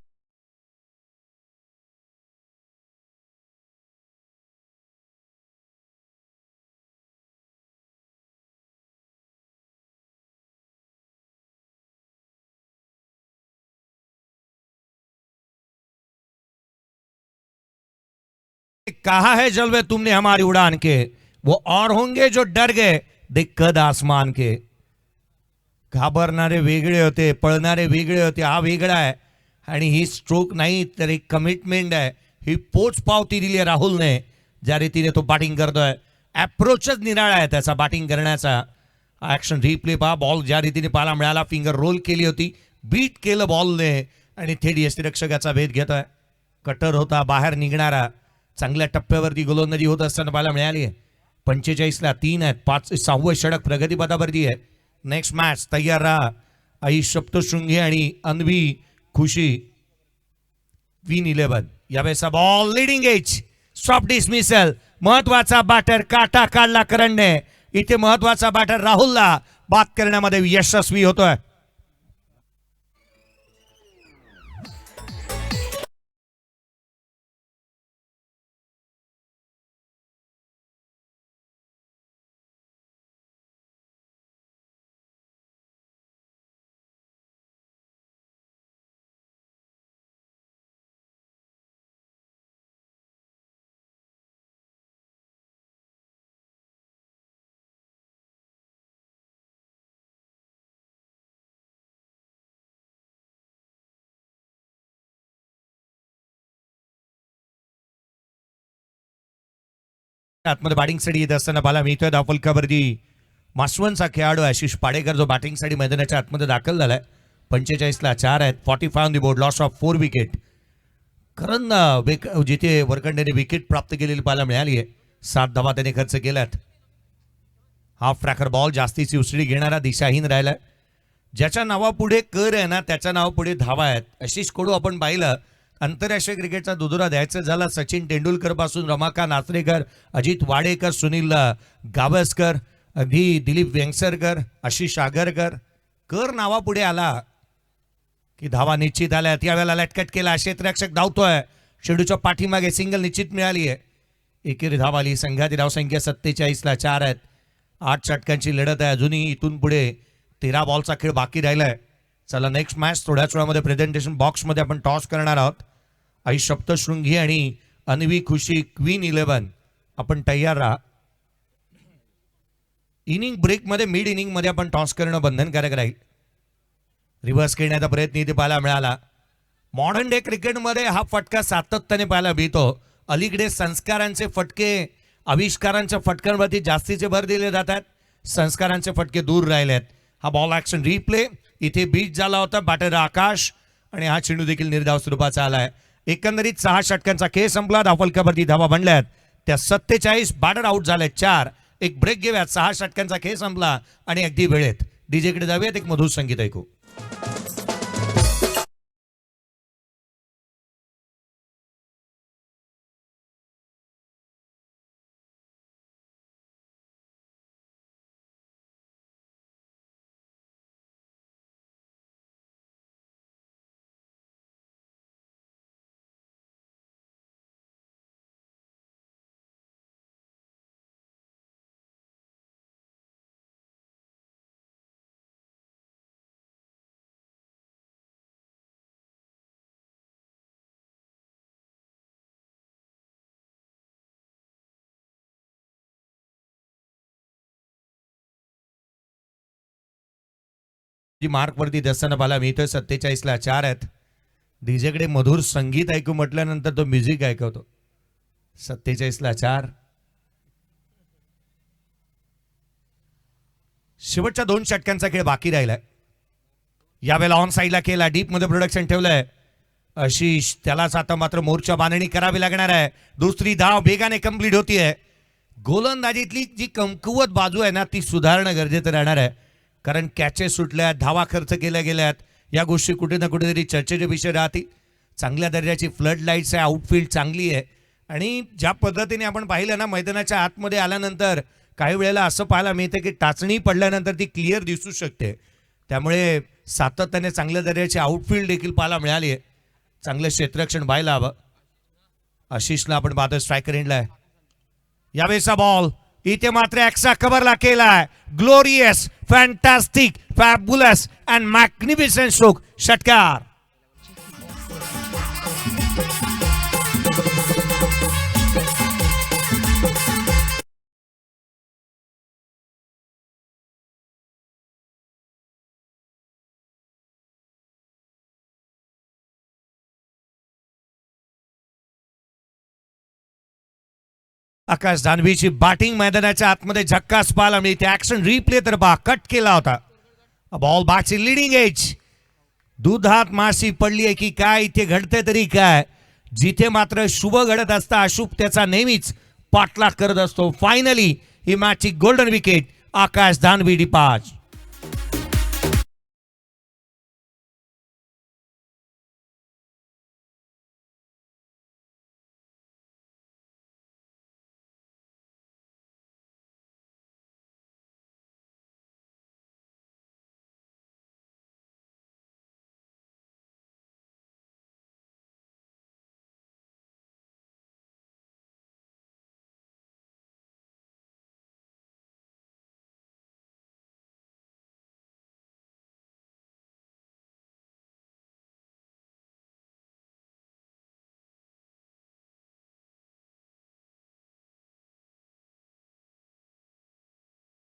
कहा है जलवे तुमने हमारी उड़ान के, वो और होंगे जो डर गए दिक्कत आसमान के. घाबरणारे वेगळे होते, पळणारे वेगळे होते. हा वेगळा आहे आणि ही स्ट्रोक नाही तर एक कमिटमेंट आहे. ही पोच पावती दिली आहे राहुलने ज्या रीतीने तो बॅटिंग करतोय. अप्रोचच निराळा आहे त्याचा बॅटिंग करण्याचा. ऍक्शन रिप्ले पहा. बॉल ज्या रीतीने पाहायला मिळाला, फिंगर रोल केली होती, बीट केलं बॉलने आणि थेट यष्टिरक्षकाचा भेद घेतोय. कटर होता बाहेर निघणारा. चांगल्या टप्प्यावरती गोलंदाजी होत असताना पाहायला मिळाली आहे. 45ला 3 आहेत. 6वं षटक प्रगतीपथावरती आहे. नेक्स्ट मॅच तयार राहा. आई सप्तशृंगी आणि अन्वी खुशी विन 11. यावेळेचा ball leading edge soft dismissal. महत्वाचा बॅटर काटा काढला करणने. इथे महत्वाचा बॅटर राहुलला बाद करण्यामध्ये यशस्वी होतोय. आतमध्ये बॅटिंगसाठी येत असताना पाहायला मिळतोय धावफलकावरती मासवनचा खेळाडू आशिष पाडेकर जो बॅटिंगसाठी मैदानाच्या आतमध्ये दाखल झालाय. 45ला 4 आहेत. 45 on the board. Loss of 4 wicket. कारण जिथे वरकंडेने विकेट प्राप्त केलेली पाहायला मिळाली आहे. 7 धावा त्याने खर्च केल्यात. हाफ ट्रॅकर बॉल जास्तीची उसळी घेणारा दिशाहीन राहिलाय. ज्याच्या नावापुढे कर आहे ना त्याच्या नावापुढे धावा आहेत. आशिष कडू आपण पाहिलं आंतरराष्ट्रीय क्रिकेटचा दुदुरा द्यायचा झाला सचिन तेंडुलकर पासून रमाकांत आचरेकर, अजित वाडेकर, सुनील गावस्कर, अगदी दिलीप वेंगसरकर, आशिष आगरकर. कर नावापुढे आला की धावा निश्चित आल्या. त्यावेळेला लटकट केला. क्षेत्ररक्षक धावतोय. चेंडूच्या पाठीमागे सिंगल निश्चित मिळाली आहे. एकेरी धाव आली. संघाची धावसंख्या 47ला 4 आहेत. 8 षटकांची लढत आहे. अजूनही इथून पुढे 13 बॉलचा खेळ बाकी राहिलाय. चला नेक्स्ट मॅच थोड्याच वेळामध्ये प्रेझेंटेशन बॉक्समध्ये आपण टॉस करणार आहोत. आई सप्तशृंगी आणि अन्वी खुशी क्वीन 11. आपण तयार राहा. इनिंग ब्रेकमध्ये मिड इनिंगमध्ये आपण टॉस करणं बंधनकारक राहील. रिव्हर्स खेळण्याचा प्रयत्न इथे पाहायला मिळाला. मॉडर्न डे क्रिकेटमध्ये हा फटका सातत्याने पाहायला मिळतो. अलीकडे संस्कारांचे फटके आविष्कारांच्या फटक्यांवरती जास्तीचे भर दिले जातात. संस्कारांचे फटके दूर राहिलेत. हा बॉल ऍक्शन रिप्ले इथे बीट झाला होता. बॅटर आकाश आणि हा चेंडू देखील निर्धाव स्वरूपाचा आलाय. एकंदरीत 6 षटकांचा खेळ संपला. धावफलकावरती धावा बनल्यात त्या 47. बॅटर आउट झाले 4. एक ब्रेक घेऊयात. 6 षटकांचा खेळ संपला आणि अगदी वेळेत डीजेकडे जाऊयात. एक मधुर संगीत ऐकू. जी मार्क वरती असताना पाहायला मिळतोय. 47ला 4 आहेत. डीजेकडे मधुर संगीत ऐकू म्हटल्यानंतर तो म्युझिक ऐकवतो. 47ला 4. शेवटच्या 2 षटकांचा खेळ बाकी राहिलाय. यावेळेला ऑन साईडला केला, डीप मध्ये प्रोडक्शन ठेवलंय आशिष. त्यालाच आता मात्र मोर्चा बांधणी करावी लागणार आहे. दुसरी धाव वेगाने कंप्लीट होतीये. गोलंदाजीतली जी कमकुवत बाजू आहे ना ती सुधारणं गरजेचं राहणार आहे. कारण कॅचेस सुटल्यात, धावा खर्च केल्या गेल्यात, या गोष्टी कुठे ना कुठेतरी चर्चेचे विषय राहतील. चांगल्या दर्जाची फ्लड लाईट्स आहे, आउटफील्ड चांगली आहे आणि ज्या पद्धतीने आपण पाहिलं ना मैदानाच्या आतमध्ये आल्यानंतर काही वेळेला असं पाहायला मिळतं की टाचणी पडल्यानंतर ती क्लिअर दिसू शकते. त्यामुळे सातत्याने चांगल्या दर्जाची आउटफील्ड देखील पाहायला मिळाली आहे. चांगलं क्षेत्ररक्षण पाहायला हवं. आशिषला आपण पाहतो स्ट्रायकर एंडला. यावेळेचा बॉल इथे मात्र एक्स्ट्रा कव्हरला केलाय. Glorious, fantastic, fabulous and magnificent stroke, षटकार. आकाश दानवीची बॅटिंग मैदानाच्या आतमध्ये झक्कास पाहायला मिळते. ऍक्शन रिप्ले तर कट केला होता. बॉल बॅटची लिडिंग एज. दुधात माशी पडली आहे की काय इथे घडते तरी काय. जिथे मात्र शुभ घडत असता अशुभ त्याचा नेहमीच पाठलाग करत असतो. फायनली ही मॅचची गोल्डन विकेट. आकाश दानवी डिपाच.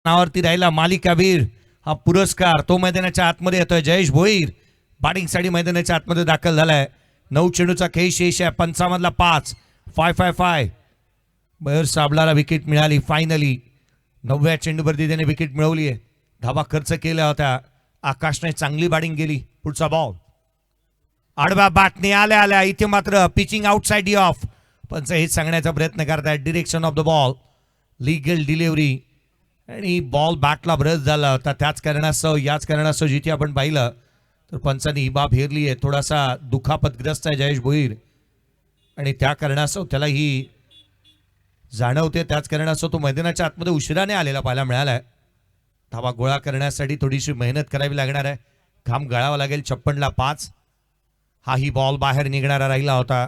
नावावरती राहिला मालिकावीर हा पुरस्कार तो मैदानाच्या आतमध्ये येतोय. जयेश भोईर बॅटिंग साठी मैदानाच्या आतमध्ये दाखल झालाय. 9 चेंडूचा खेळ शेष आहे. 55 5 555. बयर साबलाला विकेट मिळाली. फायनली 9व्या चेंडूवरती त्याने विकेट मिळवली आहे. धावा खर्च केल्या होत्या. आकाशने चांगली बॅटिंग केली. पुढचा बॉल आडव्या बॅटने आल्या आल्या इथे मात्र पिचिंग आउटसाइड ऑफ. पंच हेच सांगण्याचा प्रयत्न करतायत. Direction of the ball, legal delivery आणि बॉल बॅटला ब्रश झाला होता. याच कारणास्तव जिथे आपण पाहिलं तर पंचांनी ही बाब हेरली आहे. थोडासा दुखापतग्रस्त आहे जयेश भोईर आणि त्या कारणास्तव त्याला ही जाणवते. त्याच कारणास्तव तो मैदानाच्या आतमध्ये उशिराने आलेला पाहायला मिळालाय. धावा गोळा करण्यासाठी थोडीशी मेहनत करावी लागणार आहे. घाम गळावा लागेल. 56 5. हाही बॉल बाहेर निघणारा राहिला होता.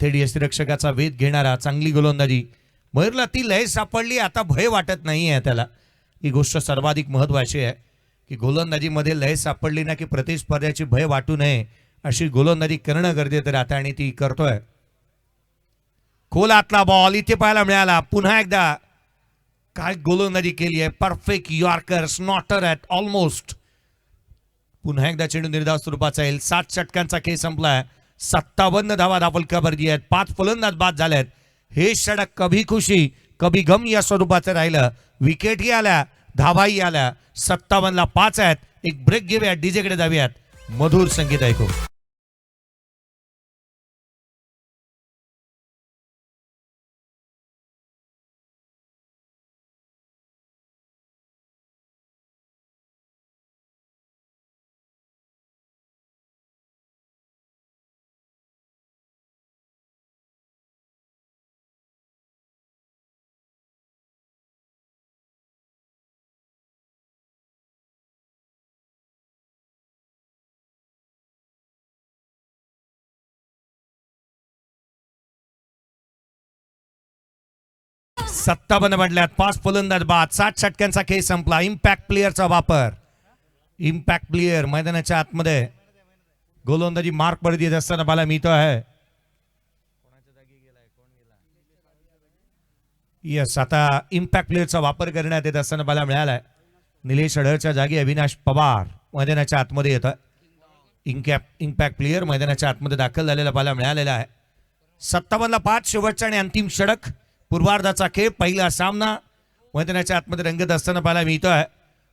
थेट यष्टिरक्षकाचा वेध घेणारा चांगली गोलंदाजी. मयूरला ती लय सापडली. आता भय वाटत नाही आहे त्याला. ही गोष्ट सर्वाधिक महत्वाची आहे की गोलंदाजीमध्ये लय सापडली ना की प्रतिस्पर्ध्याची भय वाटू नये अशी गोलंदाजी करणं गरजेचं राहतं आणि ती करतोय. खोलातला बॉल इथे पाहायला मिळाला. पुन्हा एकदा काय गोलंदाजी केली आहे. Perfect yorker, snorter at almost. पुन्हा एकदा चेंडू निर्धाव स्वरूपाचा येईल. 7 षटकांचा खेळ संपलाय. 57 धावा धापलकावरती आहेत. 5 फलंदाज बाद झालेत. हे षटक कभी खुशी कभी गम या स्वरूपाचं राहिलं. विकेटही आल्या, धावाही आल्या. 57 5 आहेत. एक ब्रेक घेऊयात, डीजेकडे जाऊयात. मधुर संगीत ऐकू. सत्तावन्न म्हटल्यात. 5 फलंदाज बाद. 7 षटकांचा खेळ संपला. इम्पॅक्ट प्लेअरचा वापर. इम्पॅक्ट प्लेअर मैदानाच्या आतमध्ये गोलंदाजी मार्क पडत येत असताना मला मिळतो आहे. यस, आता इम्पॅक्ट प्लेअरचा वापर करण्यात येत असताना मला मिळालाय. निलेश अढळच्या जागी अविनाश पवार मैदानाच्या आतमध्ये येतं. इम्पॅक्ट प्लेअर मैदानाच्या आतमध्ये दाखल झालेला पाहायला मिळालेला आहे. 57 5 शेवटचा आणि अंतिम षटक. पूर्वार्धाचा खेळ पहिला सामना मैदानाच्या आतमध्ये रंगत असताना पाहायला मिळतोय.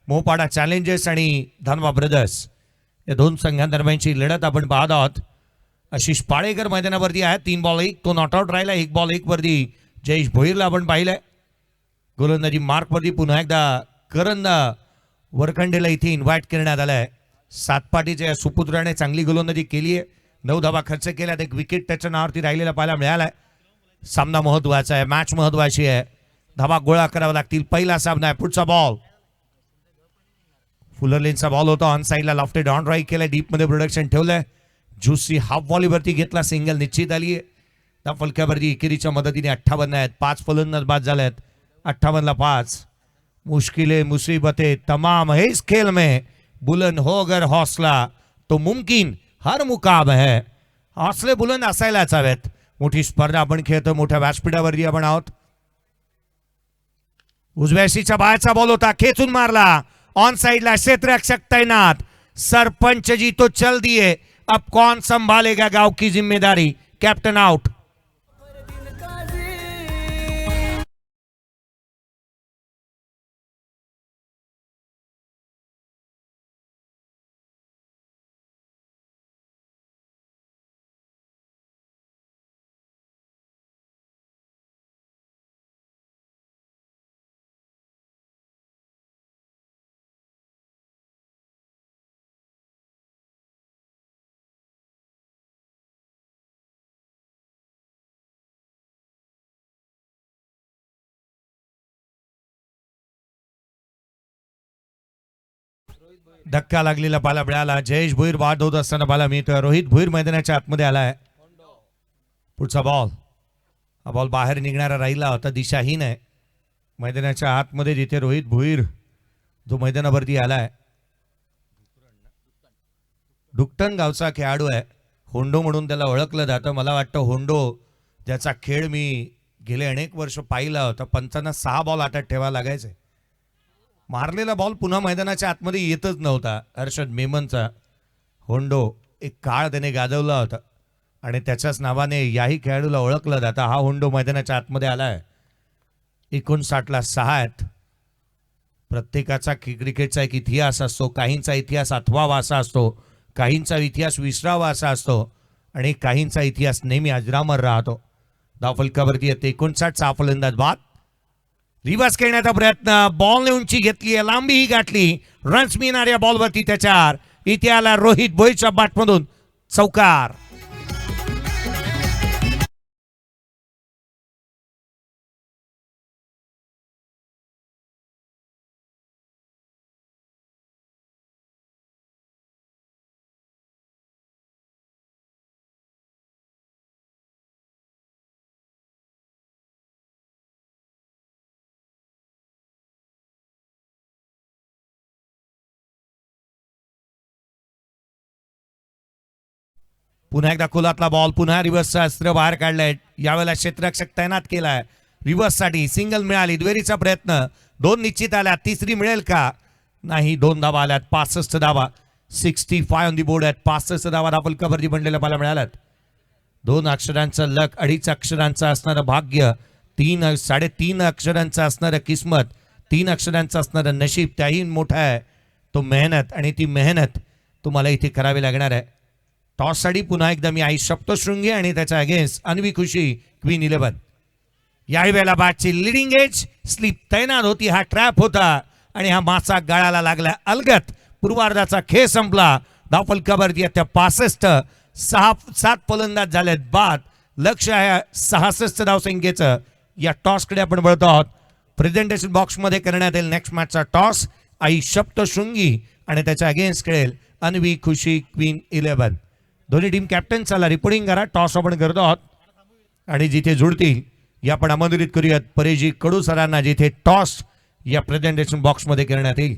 मोपाडा चॅलेंजर्स आणि धनवा ब्रदर्स या दोन संघांदरम्यानची लढत आपण पाहत आहोत. आशिष पाळेकर मैदानावरती आहे. 3 बॉल 1 तो नॉट आउट राहिला. 1 बॉल 1 वरती जयेश भोईरला आपण पाहिलंय. गोलंदाजी मार्कवरती पुन्हा एकदा करण वरखंडेला इथे इन्व्हाइट करण्यात आलाय. सातपाटीच्या या सुपुत्राने चांगली गोलंदाजी केली आहे. 9 धावा खर्च केल्यात. एक विकेट त्याच्या नावावरती राहिलेला पाहायला मिळालाय. सामना महत्वाचा आहे. मॅच महत्वाची आहे. धावा गोळा करावा लागतील. पहिला सामना आहे. पुढचा बॉल फुलर लेनचा बॉल होता. ऑन साईडला लॉफ्टेड ऑन ड्राईव्ह केलाय. डीप मध्ये प्रोडक्शन ठेवलंय. ज्युसी हाफ व्हॉलीवरती घेतला. सिंगल निश्चित आली आहे. त्या फलक्यावरती एकेरीच्या मदतीने 58 आहेत. 5 फलंदाज बाद झालेत. 58 5. मुश्किलें मुसीबतें तमाम है इस खेल में, बुलंद हो अगर हौसला तो मुमकिन हर मुकाम है. हौसले बुलंद असायलाच हवेत. मोठी स्पर्धा आपण खेळतो. मोठ्या व्यासपीठावरती आपण आहोत. उजव्याशीच्या बाहेरचा बॉल होता. खेचून मारला. ऑन साइडला क्षेत्ररक्षक तैनात. सरपंच जी तो चल दिए. अब कौन संभालेगा गांव की जिम्मेदारी. Captain out. धक्का लागलेला पाला मिळाला. जयेश भोईर बाद होत असताना पाला मिळतोय. रोहित भोईर मैदानाच्या आतमध्ये आलाय. पुढचा बॉल. हा बॉल बाहेर निघणारा राहिला होता. दिशाहीन आहे. मैदानाच्या आतमध्ये जिथे रोहित भोईर जो मैदानावरती आलाय. डुकटन गावचा खेळाडू आहे. होंडो म्हणून त्याला ओळखलं जातं. मला वाटतं होंडो ज्याचा खेळ मी गेले अनेक वर्ष पाहिला होता. पंचांना 6 बॉल हातात ठेवायला लागायचे. मारलेला बॉल पुन्हा मैदानाच्या आतमध्ये येतच नव्हता. हर्षद मेमनचा होंडो एक काळ त्याने गाजवला होता आणि त्याच्याच नावाने याही खेळाडूला ओळखलं जातं. हा होंडो मैदानाच्या आतमध्ये आलाय. 59ला 6 आहेत. प्रत्येकाचा क्रिकेटचा एक इतिहास असतो. काहींचा इतिहास आठवावा असा असतो. काहींचा इतिहास विसरावा असा असतो आणि काहींचा इतिहास नेहमी अजरामर राहतो. धावफलकावरती येते 59चा फलंदाज बाद. रिवर्स खेळण्याचा प्रयत्न. बॉलने उंची घेतली आहे. लांबीही गाठली. रन्स मिळणाऱ्या बॉलवरती त्याच्यावर इथे आला रोहित भोईरच्या बॅटमधून चौकार. पुन्हा एकदा खोलातला बॉल. पुन्हा रिव्हर्सचा अस्त्र बाहेर काढलाय. यावेळेला क्षेत्ररक्षक तैनात केलाय. रिव्हर्ससाठी सिंगल मिळाली. दुहेरीचा प्रयत्न. 2 निश्चित आल्या. तिसरी मिळेल का. नाही. 2 धावा आल्यात. 65 धावा. 65 ऑन दी बोर्ड आहेत. 65 धावा धावफलकावरती बनलेल्या पाहायला मिळाल्यात. 2 अक्षरांचं लक. 2.5 अक्षरांचं असणारं भाग्य. 3.5 अक्षरांचं असणारं किस्मत. 3 अक्षरांचं असणारं नशीब. त्याही मोठा आहे तो मेहनत. आणि ती मेहनत तुम्हाला इथे करावी लागणार आहे. टॉससाठी पुन्हा एकदा मी आई सप्तशृंगी आणि त्याच्या अगेन्स्ट अन्वी खुशी क्वीन 11. याही वेळेला बॅटची लिडिंग एज. स्लिप तैनात होती. हा ट्रॅप होता आणि हा मासा गाळाला लागला. अलगत पूर्वार्धाचा खेळ संपला. धावफलकावरती आता 65. 7 फलंदाज झालेत बाद. लक्ष आहे 66 धावसंख्येचं. या टॉसकडे आपण वळतो आहोत. प्रेझेंटेशन बॉक्समध्ये करण्यात येईल नेक्स्ट मॅचचा टॉस. आई सप्तशृंगी आणि त्याच्या अगेन्स्ट खेळेल अन्वी खुशी क्वीन 11. दोन्ही टीम कॅप्टन चला रिपोर्टिंग करा. टॉस आपण करतो आहोत आणि जिथे जुळतील या आपण आमंत्रित करूयात परेजी कडू सरांना जिथे टॉस या प्रेझेंटेशन बॉक्समध्ये करण्यात येईल.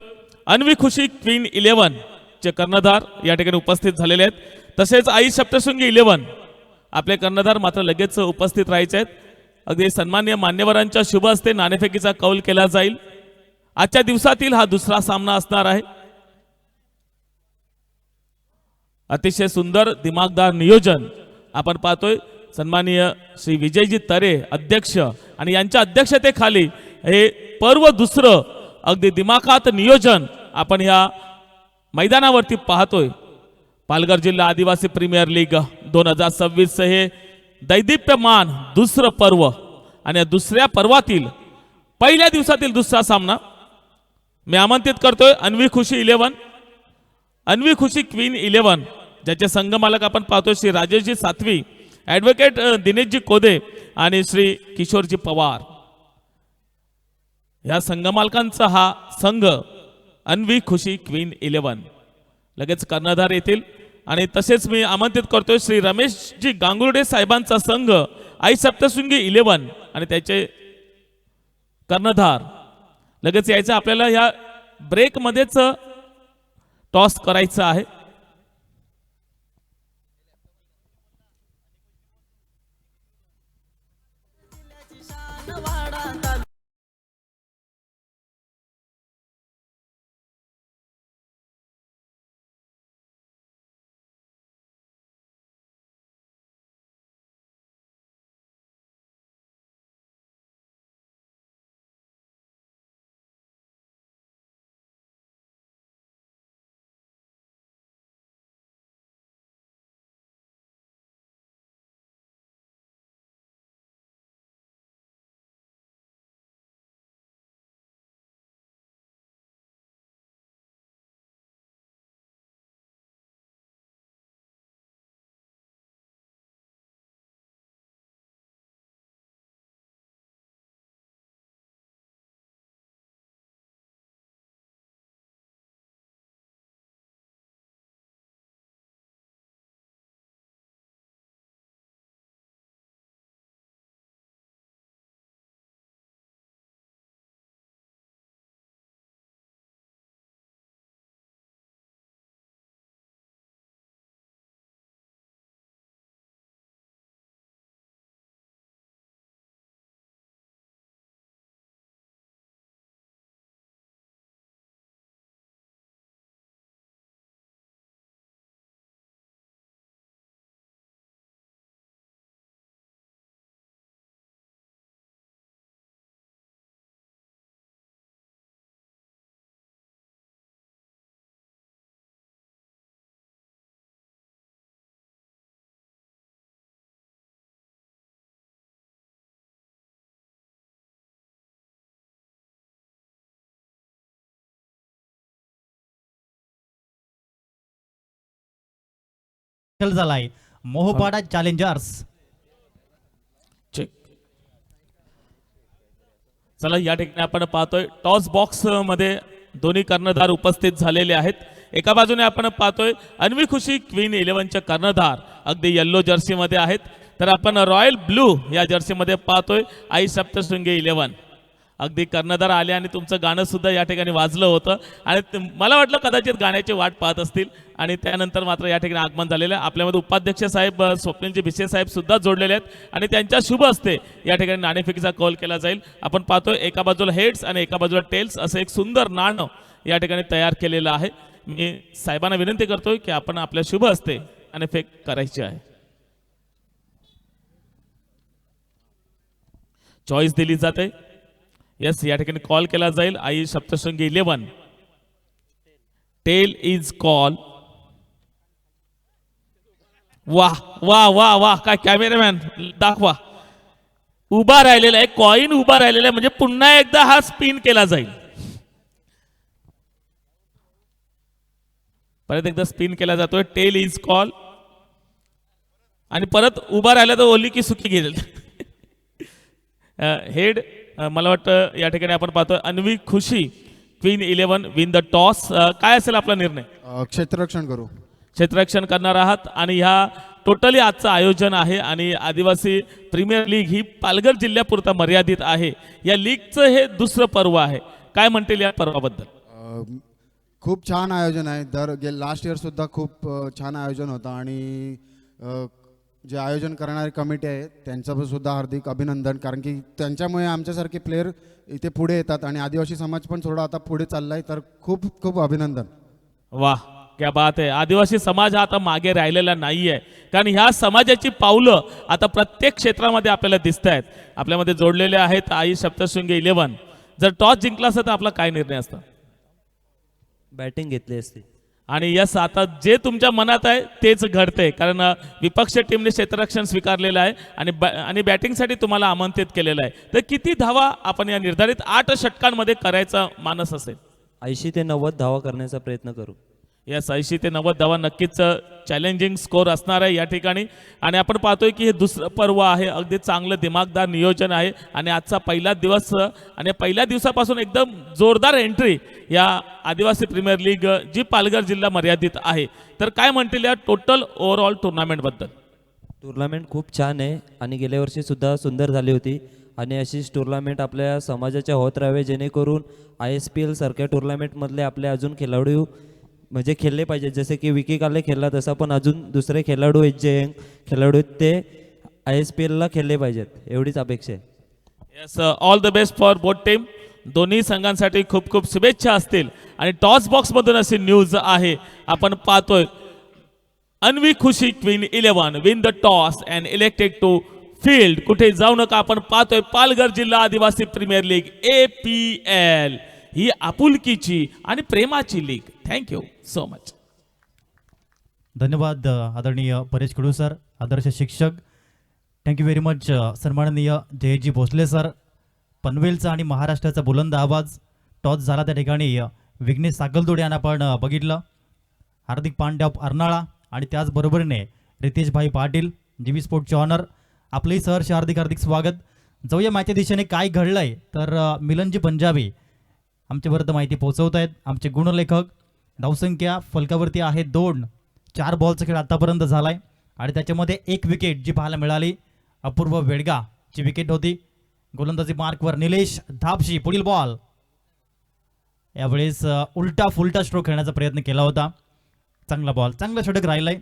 अन्वी खुशी क्वीन 11 चे कर्णधार या ठिकाणी उपस्थित झालेले आहेत। तसेच आई सप्तशृंगी 11 आपले कर्णधार मात्र लगेच उपस्थित राहायचे आहेत। अगदी सन्माननीय मान्यवरांच्या शुभ हस्ते नाणेफेकीचा कौल केला जाईल। आजच्या दिवसातील हा दुसरा सामना असणार आहे। अतिशय सुंदर दिमागदार नियोजन आपण पाहतोय। सन्माननीय श्री विजयजी तरे अध्यक्ष आणि यांच्या अध्यक्षतेखाली हे पर्व दुसरं अगदी दिमाखात नियोजन आपण या मैदानावरती पाहतोय। पालघर जिल्हा आदिवासी प्रीमियर लीग 2026 हे दैदिप्यमान दुसरं पर्व आणि या दुसऱ्या पर्वातील पहिल्या दिवसातील दुसरा सामना मी आमंत्रित करतोय अन्वी खुशी 11 अन्वी खुशी क्वीन 11 ज्याचे संघमालक आपण पाहतोय श्री राजेशजी सातवी, ॲडव्होकेट दिनेशजी कोदे आणि श्री किशोरजी पवार। या संघमालकांचा हा संघ अन्वी खुशी क्वीन 11 लगेच कर्णधार येतील आणि तसेच मी आमंत्रित करतोय श्री रमेशजी गांगुर्डे साहेबांचा संघ आई सप्तशृंगी 11 आणि त्याचे कर्णधार लगेच यायचं। आपल्याला या ब्रेक मध्येच टॉस करायचं आहे। झालाय मोहपाडा चॅलेंजर्स। चेक। चला या ठिकाणी आपण पाहतोय टॉस बॉक्स मध्ये दोन्ही कर्णधार उपस्थित झालेले आहेत। एका बाजूने आपण पाहतोय अन्वी खुशी क्वीन 11 चे कर्णधार अगदी येल्लो जर्सी मध्ये आहेत, तर आपण रॉयल ब्लू या जर्सी मध्ये पाहतोय आई सप्तशृंगी 11 अगदी कर्णधार आले आणि तुमचं गाणं सुद्धा या ठिकाणी वाजलं होतं आणि मला वाटलं कदाचित गाण्याची वाट पाहत असतील आणि त्यानंतर मात्र या ठिकाणी आगमन झालेलं आहे। आपल्यामध्ये उपाध्यक्ष साहेब स्वप्नीलजी भिसे साहेब सुद्धा जोडलेले आहेत आणि त्यांच्या शुभ हस्ते या ठिकाणी नाणेफेकीचा कौल केला जाईल। आपण पाहतोय एका बाजूला हेड्स आणि एका बाजूला टेल्स असं एक सुंदर नाणं या ठिकाणी तयार केलेलं आहे। मी साहेबांना विनंती करतोय की आपण आपल्या शुभ हस्ते नाणेफेक करायची आहे। चॉईस दिली जाते। यस या ठिकाणी कॉल केला जाईल आई सप्तशृंगी 11 टेल इज कॉल। वाह वाह वाह वाह काय कॅमेरामॅन दाखवा, उभा राहिलेला आहे कॉइन, उभा राहिलेला आहे म्हणजे पुन्हा एकदा हा स्पिन केला जाईल। परत एकदा स्पिन केला जातोय टेल इज कॉल आणि परत उभा राहिला तर ओली की सुकी गेल। हेड मला वाटतं या ठिकाणी आपण पाहतोय Anvi Khushi queen 11 win the toss. काय असेल आपला निर्णय? क्षेत्ररक्षण करू, क्षेत्ररक्षण करणार आहात आणि ह्या टोटली आजचं आयोजन आहे आणि आदिवासी प्रीमियर लीग ही पालघर जिल्ह्यापुरता मर्यादित आहे। या लीगचं हे दुसरं पर्व आहे, काय म्हणतील या पर्वाबद्दल? खूप छान आयोजन आहे. लास्ट इयरसुद्धा खूप छान आयोजन होतं आणि जे आयोजन करणारी कमिटी आहे त्यांचं सुद्धा हार्दिक अभिनंदन, कारण की त्यांच्यामुळे आमच्यासारखे प्लेयर इथे पुढे येतात आणि आदिवासी समाज पण थोडा आता पुढे चालला आहे, तर खूप खूप अभिनंदन. वाह, क्या बात आहे. आदिवासी समाज हा आता मागे राहिलेला नाहीये, कारण ह्या समाजाची पावलं आता प्रत्येक क्षेत्रामध्ये आपल्याला दिसत आहेत. आपल्यामध्ये जोडलेले आहेत आई सप्तशृंगी 11. जर टॉस जिंकला असता तर आपला काय निर्णय असता? बॅटिंग घेतली असती. आणि यस, आता जे तुमच्या मनात आहे तेच घडते, कारण विपक्ष टीमने क्षेत्ररक्षण स्वीकारलेलं आहे आणि बॅटिंगसाठी तुम्हाला आमंत्रित केलेलं आहे. तर किती धावा आपण या निर्धारित 8 षटकांमध्ये करायचा मानस असेल? 80 ते 90 धावा करण्याचा प्रयत्न करू. यस, 80 ते 90 धावा नक्कीच चॅलेंजिंग स्कोर असणार आहे या ठिकाणी. आणि आपण पाहतोय की हे दुसरं पर्व आहे, अगदी चांगलं दिमागदार नियोजन आहे आणि आजचा पहिला दिवस आणि पहिल्या दिवसापासून एकदम जोरदार एंट्री या आदिवासी प्रीमियर लीग जी पालघर जिल्हा मर्यादित आहे. तर काय म्हणतील या टोटल ओव्हरऑल टुर्नामेंटबद्दल? टुर्नामेंट खूप छान आहे आणि गेल्या वर्षी सुद्धा सुंदर झाली होती आणि अशीच टुर्नामेंट आपल्या समाजाच्या होत राहावे, जेणेकरून ISPL सारख्या टुर्नामेंटमधले आपले अजून खेळाडू म्हणजे खेळले पाहिजे. जसे की विकी काले खेळला तसा पण अजून दुसरे खेळाडू आहेत, जे खेळाडू आहेत ते ISPLला खेळले पाहिजेत, एवढीच अपेक्षा आहे. Yes, all the best for both team. दोन्ही संघांसाठी खूप खूप शुभेच्छा असतील. आणि टॉस बॉक्स मधून अशी न्यूज आहे, आपण पाहतोय Anvi Khushi queen 11 win the toss and elected to field. कुठे जाऊ नका, आपण पाहतोय पालघर जिल्हा आदिवासी प्रीमियर लीग APL ही आपुलकीची आणि प्रेमाची लीग. Thank you so much. धन्यवाद आदरणीय परेश कडू सर, आदर्श शिक्षक. थँक्यू व्हेरी मच सन्माननीय जयजी भोसले सर. पनवेलचा आणि महाराष्ट्राचा बुलंद आवाज. टॉस झाला त्या ठिकाणी विघ्नेश साकलतोड यांना आपण बघितलं. हार्दिक पांड्या अर्नाळा आणि त्याचबरोबरीने रितेशभाई पाटील, जीवी स्पोर्टचे ऑनर. आपलंही सहर्ष हार्दिक हार्दिक स्वागत. जाऊया माहिती दिशेने काय घडलंय, तर मिलनजी पंजाबी आमच्यापर्यंत माहिती पोहोचवत आहेत. आमचे गुणलेखक. धावसंख्या फलकावरती आहे 2. 4 बॉलचा खेळ आतापर्यंत झालाय आणि त्याच्यामध्ये 1 विकेट जी पाहायला मिळाली अपूर्व वेडगा ची विकेट होती. गोलंदाजी मार्कवर निलेश धापशी. पुढील बॉल यावेळेस उलटा फुलटा स्ट्रोक खेळण्याचा प्रयत्न केला होता. चांगला बॉल, चांगलं षटक राहिलंय.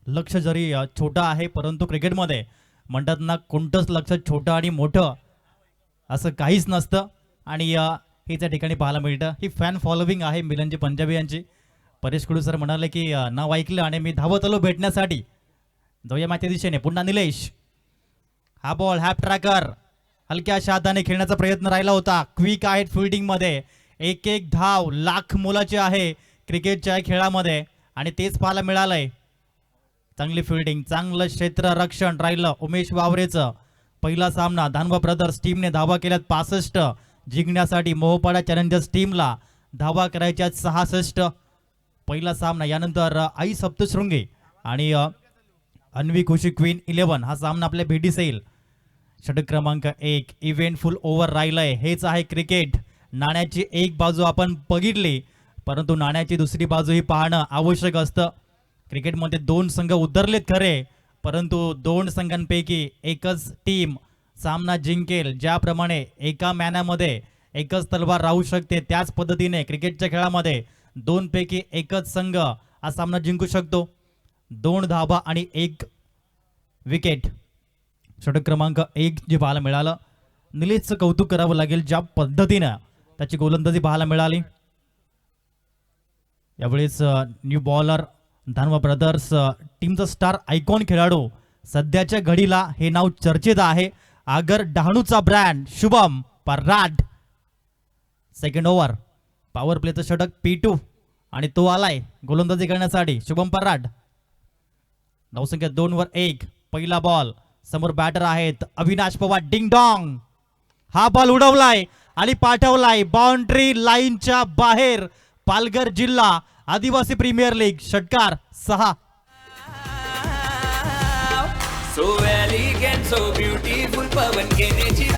लक्ष जरी छोटा आहे, परंतु क्रिकेटमध्ये म्हणतात ना, कोणतंच लक्ष छोटं आणि मोठं असं काहीच नसतं. आणि हे त्या ठिकाणी पाहायला मिळतं. ही फॅन फॉलोविंग आहे मिलनजी पंजाबी यांची. परेश कुडू सर म्हणाले की नाव ऐकलं आणि मी धावत आलो भेटण्यासाठी. जाऊया माहिती दिशेने. पुन्हा निलेश. हा बॉल हॅप ट्रॅकर हलक्याशा हाताने खेळण्याचा प्रयत्न राहिला होता. क्विक आहेत फिल्डिंगमध्ये. 1-1 धाव लाख मोलाची आहे क्रिकेटच्या खेळामध्ये आणि तेच पाहायला मिळालंय. चांगली फिल्डिंग, चांगलं क्षेत्ररक्षण राहिलं उमेश वावरेचं. पहिला सामना धानवा ब्रदर्स टीमने धावा केल्यात 65. जिंकण्यासाठी मोहपाडा चॅलेंजर्स टीमला धावा करायच्या 66. पहिला सामना. यानंतर आई सप्तशृंगी आणि अन्वी खुशी क्वीन 11 हा सामना आपल्या भेटीस येईल. षटक क्रमांक 1. इव्हेंटफुल ओव्हर राहिलंय. हेच आहे क्रिकेट. नाण्याची एक बाजू आपण बघितली, परंतु नाण्याची दुसरी बाजूही पाहणं आवश्यक असतं. क्रिकेटमध्ये 2 संघ उतरलेत खरे, परंतु 2 संघांपैकी एकच टीम सामना जिंकेल. ज्याप्रमाणे एका मॅनामध्ये एकच तलवार राहू शकते, त्याच पद्धतीने क्रिकेटच्या खेळामध्ये 2 पैकी एकच संघ हा सामना जिंकू शकतो. 2 धावा आणि 1 विकेट. षटक क्रमांक 1 जे पाहायला मिळालं. निलेशचं कौतुक करावं लागेल, ज्या पद्धतीनं त्याची गोलंदाजी पाहायला मिळाली. यावेळेस न्यू बॉलर धानवा ब्रदर्स टीमचा स्टार आयकॉन खेळाडू सध्याच्या घडीला हे नाव चर्चेत आहे. आगर डहाणूचा brand Shubham Parad. Second over power प्लेचं षटक P2 आणि तो आलाय गोलंदाजी करण्यासाठी शुभम पराड. धावसंख्या 2वर 1. पहिला बॉल. समोर बॅटर आहेत अविनाश पवार. Ding dong. हा बॉल उडवलाय आणि पाठवलाय बाउंड्री लाईनच्या बाहेर. पालघर जिल्हा आदिवासी प्रीमियर लीग षटकार 6. So elegant, so beautiful, पवन घेण्याची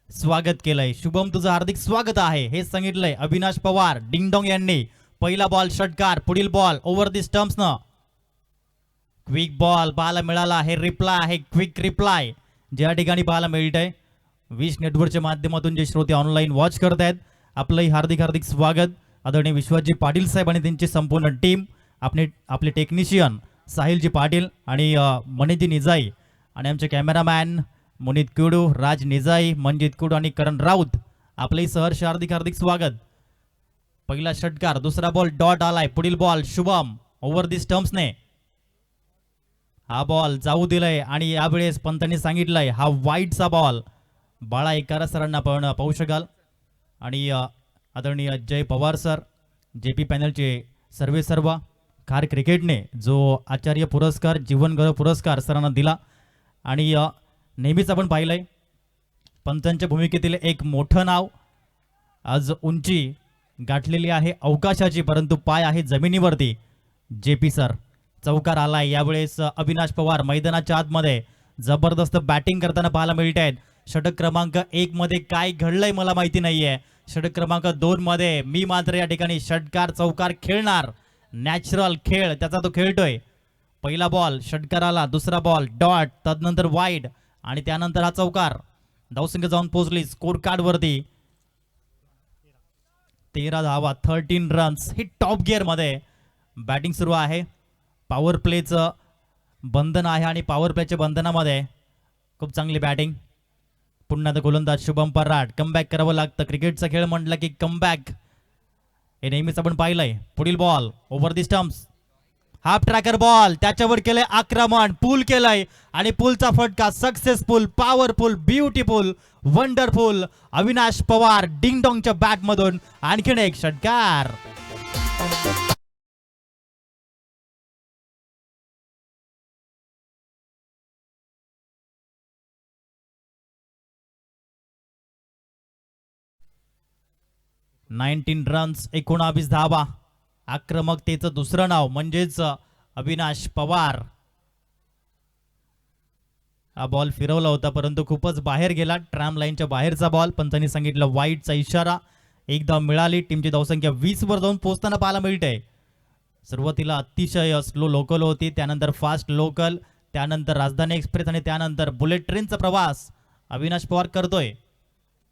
स्वागत केलंय. शुभम तुझं हार्दिक स्वागत आहे हे सांगितलंय अविनाश पवार डिंगडॉंग यांनी. पहिला बॉल षटकार, पुढील बॉल ओव्हर दी स्टम्प्स न क्विक बॉल पाहायला मिळाला. हे रिप्लाय आहे, क्विक रिप्लाय ज्या ठिकाणी पाहायला मिळतंय. विश नेटवर्कच्या माध्यमातून जे श्रोते ऑनलाईन वॉच करत आहेत आपलंही हार्दिक हार्दिक स्वागत. आदरणीय विश्वजी पाटील साहेब आणि त्यांची संपूर्ण टीम, आपले टेक्निशियन साहिलजी पाटील आणि मनीजी निजाई आणि आमचे कॅमेरामॅन मुनीत कुडू, राज निजाई, मनजित कुडू आणि करण राऊत, आपलंही सहर्ष हार्दिक हार्दिक स्वागत. पहिला षटकार, दुसरा बॉल डॉट आलाय. पुढील बॉल शुभम ओव्हर दी स्टम्प्सने हा बॉल जाऊ दिलाय आणि यावेळेस पंतांनी सांगितलंय हा वाईटचा बॉल. बाळा एकारा सरांना पाहू शकाल आणि आदरणीय जय पवार सर, JP पॅनलचे सर्व खार क्रिकेटने जो आचार्य पुरस्कार, जीवन गौरव पुरस्कार सरांना दिला आणि नेहमीच आपण पाहिलंय पंतांच्या भूमिकेतील एक मोठं नाव. आज उंची गाठलेली आहे अवकाशाची, परंतु पाय आहे जमिनीवरती. JP सर चौकार आलाय. यावेळेस अविनाश पवार मैदानाच्या आतमध्ये जबरदस्त बॅटिंग करताना पाहायला मिळत आहेत. षटक क्रमांक 1 मध्ये काय घडलंय मला माहिती नाहीये. षटक क्रमांक 2 मध्ये मी मात्र या ठिकाणी षटकार चौकार खेळणार. नॅचरल खेळ त्याचा तो खेळतोय. पहिला बॉल षटकाराला, दुसरा बॉल डॉट, तदनंतर वाईड आणि त्यानंतर हा चौकार. धावसंख्या जाऊन पोहोचली स्कोर कार्ड वरती 13 धावा, 13 रन्स. ही टॉप गिअर मध्ये बॅटिंग सुरू आहे. पॉवर प्लेचं बंधन आहे आणि पॉवर प्लेच्या बंधनामध्ये खूप चांगली बॅटिंग. पुन्हा गोलंदाज शुभम पराट. कमबॅक करावं लागतं. क्रिकेटचा खेळ म्हटलं की कमबॅक हे नेहमीच आपण पाहिलंय. पुढील ball over the stumps, half tracker ball, त्याच्यावर केलंय आक्रमण, पूल केलंय आणि पूलचा फटका successful, powerful, beautiful, wonderful. Avinash Pawar डिंगडॉंगच्या बॅट मधून आणखीन एक षटकार. नाईन्टीन रन्स, 19 धावा. आक्रमकतेचं दुसरं नाव म्हणजेच अविनाश पवार. हा बॉल फिरवला होता परंतु खूपच बाहेर गेला. ट्रॅम लाईनच्या बाहेरचा बॉल. पंतांनी सांगितलं वाईटचा इशारा. एकदा मिळाली. टीमची धावसंख्या 20 वर जाऊन पोहोचताना पाहायला मिळते. सुरुवातीला अतिशय स्लो लोकल होती, त्यानंतर फास्ट लोकल, त्यानंतर राजधानी एक्सप्रेस आणि त्यानंतर बुलेट ट्रेनचा प्रवास अविनाश पवार करतोय.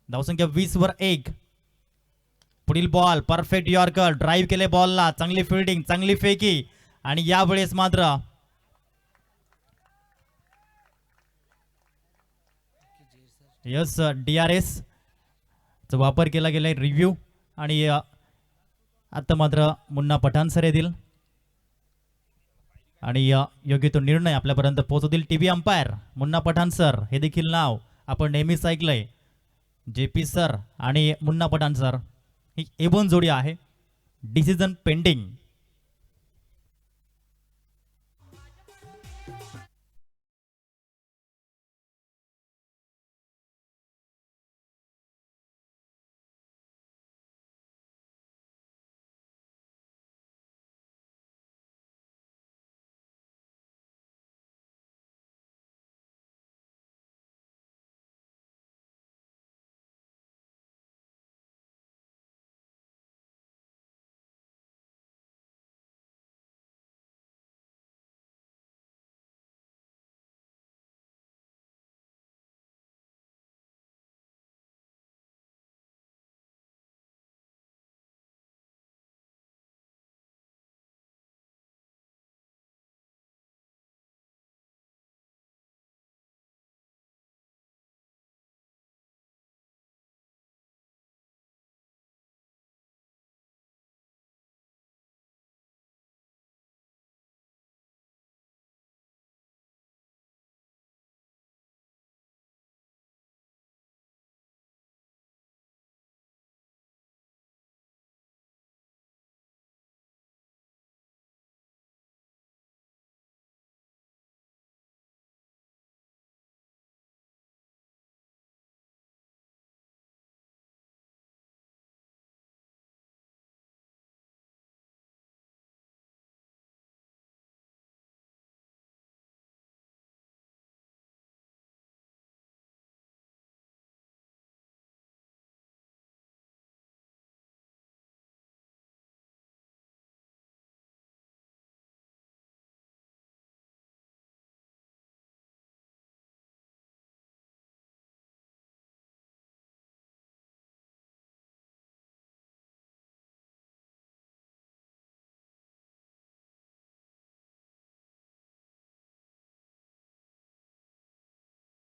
धावसंख्या 20 वर 1. पुढील बॉल परफेक्ट यॉर्कर, ड्राईव्ह केले बॉलला, चांगली फिल्डिंग, चांगली फेकी आणि यावेळेस मात्र यस DRS चा वापर केला गेलाय. रिव्ह्यू आणि आता मात्र मुन्ना पठाण सर येतील आणि योग्य तो निर्णय आपल्यापर्यंत पोहोचवतील. TV umpire Munna Pathan sir, हे देखील नाव आपण नेहमीच ऐकलंय. JP सर आणि मुन्ना पठाण सर ही एबोन जोडी आहे. Decision pending.